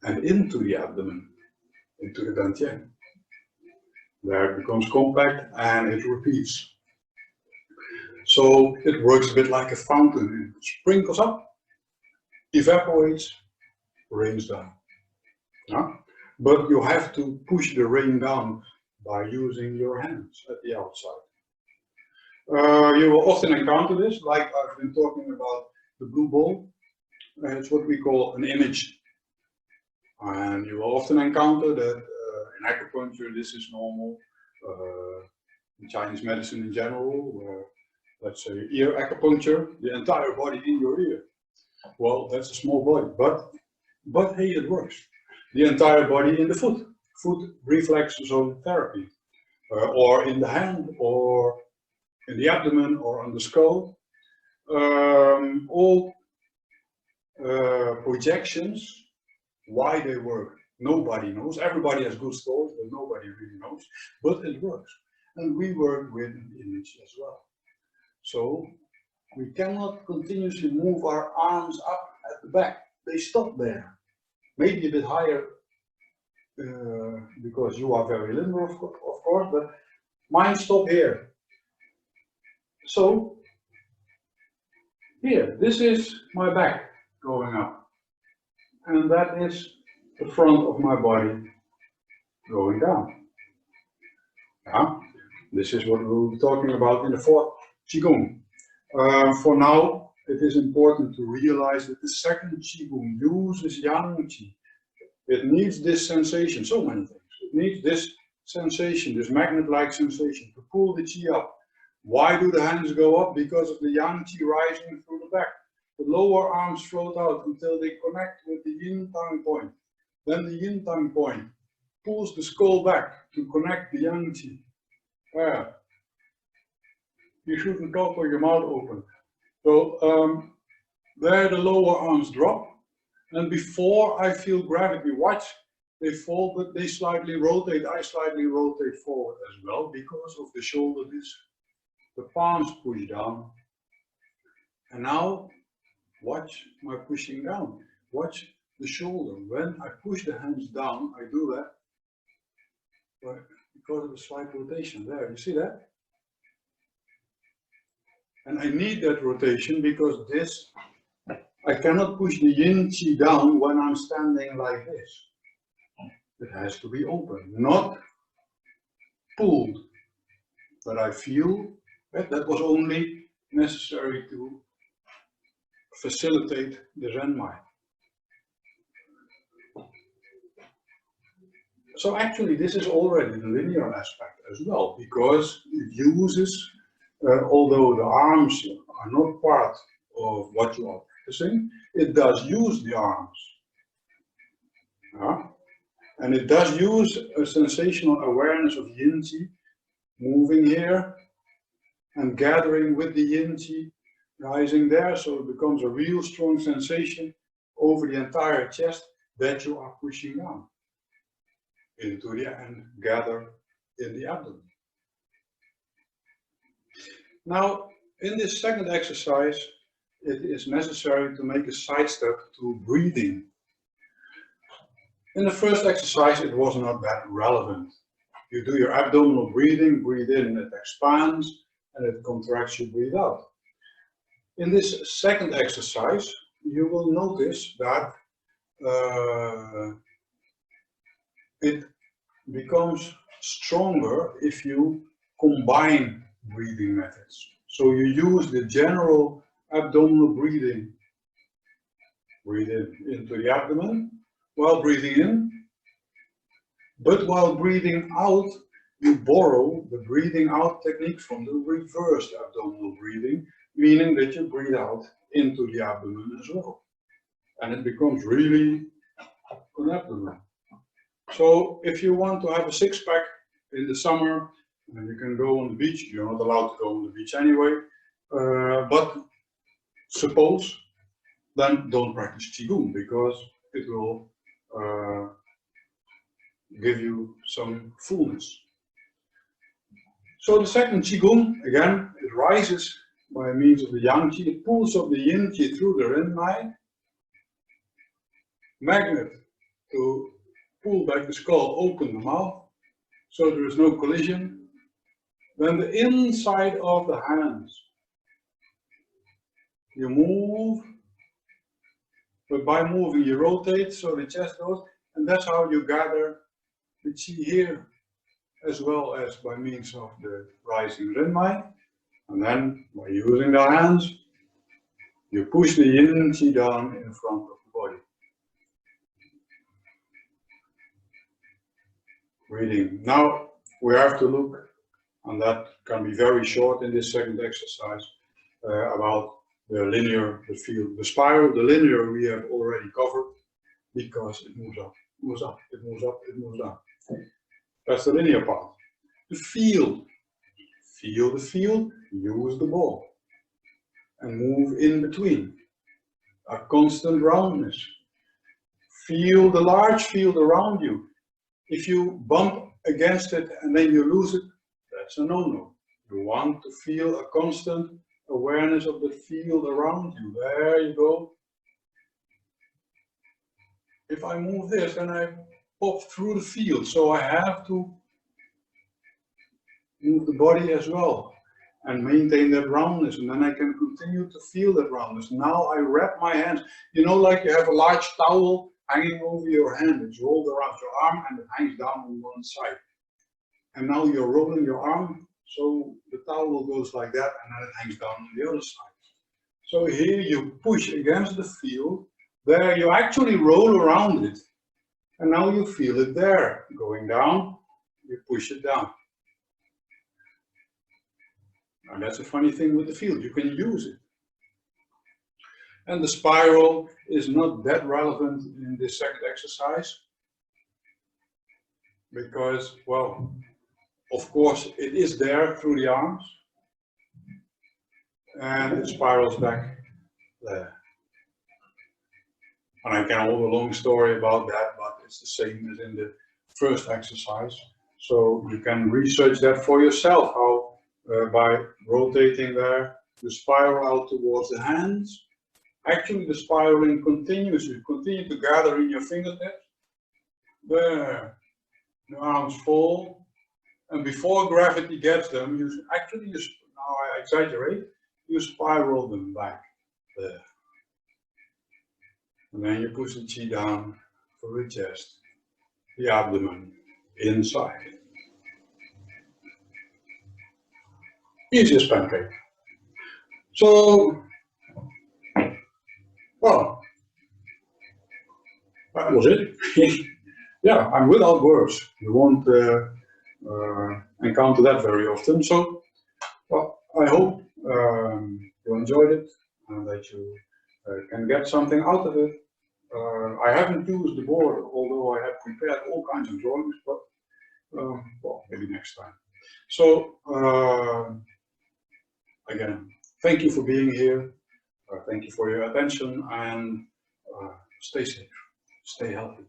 and into the abdomen, into the dantian. There it becomes compact and it repeats. So it works a bit like a fountain. It sprinkles up, evaporates, rains down. Yeah? But you have to push the rain down by using your hands at the outside. You will often encounter this, like I've been talking about the blue ball. It's what we call an image. And you will often encounter that in acupuncture this is normal, in Chinese medicine in general, let's say ear acupuncture, the entire body in your ear. Well, that's a small body, but hey, it works. The entire body in the foot reflex zone therapy, or in the hand, or in the abdomen, or on the skull. All projections, why they work, nobody knows. Everybody has good stories, but nobody really knows. But it works. And we work with an image as well. So we cannot continuously move our arms up at the back. They stop there. Maybe a bit higher because you are very limber, of course, but mine stop here. So here, this is my back going up. And that is the front of my body going down. Yeah? This is what we'll be talking about in the fourth qigong. For now, it is important to realize that the second qigong uses yang qi. It needs this sensation, so many things. It needs this sensation, this magnet-like sensation to pull the qi up. Why do the hands go up? Because of the yang qi rising through the back. the lower arms float out until they connect with the yin tongue point. Then the yin tongue point pulls the skull back to connect the yang qi. You shouldn't talk with your mouth open. So there the lower arms drop, and before I feel gravity, watch, they fall, but they slightly rotate. I slightly rotate forward as well because of the shoulder disc. The palms push down. And now, watch my pushing down. Watch the shoulder. When I push the hands down, I do that because of the slight rotation. There, you see that? And I need that rotation because this, I cannot push the yin qi down when I'm standing like this. It has to be open, not pulled. But I feel that was only necessary to facilitate the renmai. So actually this is already the linear aspect as well, because it uses, although the arms are not part of what you are practicing, it does use the arms. And it does use a sensational awareness of yin qi, moving here and gathering with the yin qi, rising there, so it becomes a real strong sensation over the entire chest that you are pushing down into the and gather in the abdomen. Now, in this second exercise, it is necessary to make a sidestep to breathing. In the first exercise, it was not that relevant. You do your abdominal breathing, breathe in, it expands, and it contracts, you breathe out. In this second exercise, you will notice that it becomes stronger if you combine breathing methods. So you use the general abdominal breathing, breathe in into the abdomen while breathing in, but while breathing out, you borrow the breathing out technique from the reversed abdominal breathing, meaning that you breathe out into the abdomen as well. And it becomes really an abdomen. So if you want to have a six-pack in the summer, and you can go on the beach, you're not allowed to go on the beach anyway, but suppose, then don't practice qigong, because it will give you some fullness. So the second qigong, again, it rises by means of the yang qi, it pulls up the yin qi through the renmai, magnet to pull back the skull, open the mouth, so there is no collision. Then the inside of the hands, you move, but by moving you rotate, so the chest goes, and that's how you gather the qi here, as well as by means of the rising renmai. And then by using the hands, you push the yin qi down in front of the body. Breathing. Now we have to look, and that can be very short in this second exercise, about the linear, the field, the spiral, the linear we have already covered, because it moves up, moves up, it moves up, it moves down. That's the linear part. The field. Feel the field, use the ball, and move in between. A constant roundness. Feel the large field around you. If you bump against it and then you lose it, that's a no-no. You want to feel a constant awareness of the field around you. There you go. If I move this, then I pop through the field, so I have to move the body as well and maintain that roundness, and then I can continue to feel that roundness. Now I wrap my hands, you know, like you have a large towel hanging over your hand, it's rolled around your arm and it hangs down on one side. And now you're rolling your arm, so the towel goes like that and then it hangs down on the other side. So here you push against the field, there you actually roll around it, and now you feel it there. Going down, you push it down. And that's a funny thing with the field, you can use it. And the spiral is not that relevant in this second exercise because, well, of course it is there through the arms and it spirals back there. And I can hold a long story about that, but it's the same as in the first exercise. So you can research that for yourself, how by rotating there, you spiral out towards the hands. Actually, the spiraling continues. You continue to gather in your fingertips. There, the arms fall, and before gravity gets them, you actually, now I exaggerate, you spiral them back there. And then you push the chi down for the chest, the abdomen, inside. Easy as pancake. So, well, that was it. Yeah, I'm without words. You won't encounter that very often. So, well, I hope you enjoyed it and that you can get something out of it. I haven't used the board, although I have prepared all kinds of drawings, but well, maybe next time. So, again, thank you for being here. Thank you for your attention and stay safe, stay healthy.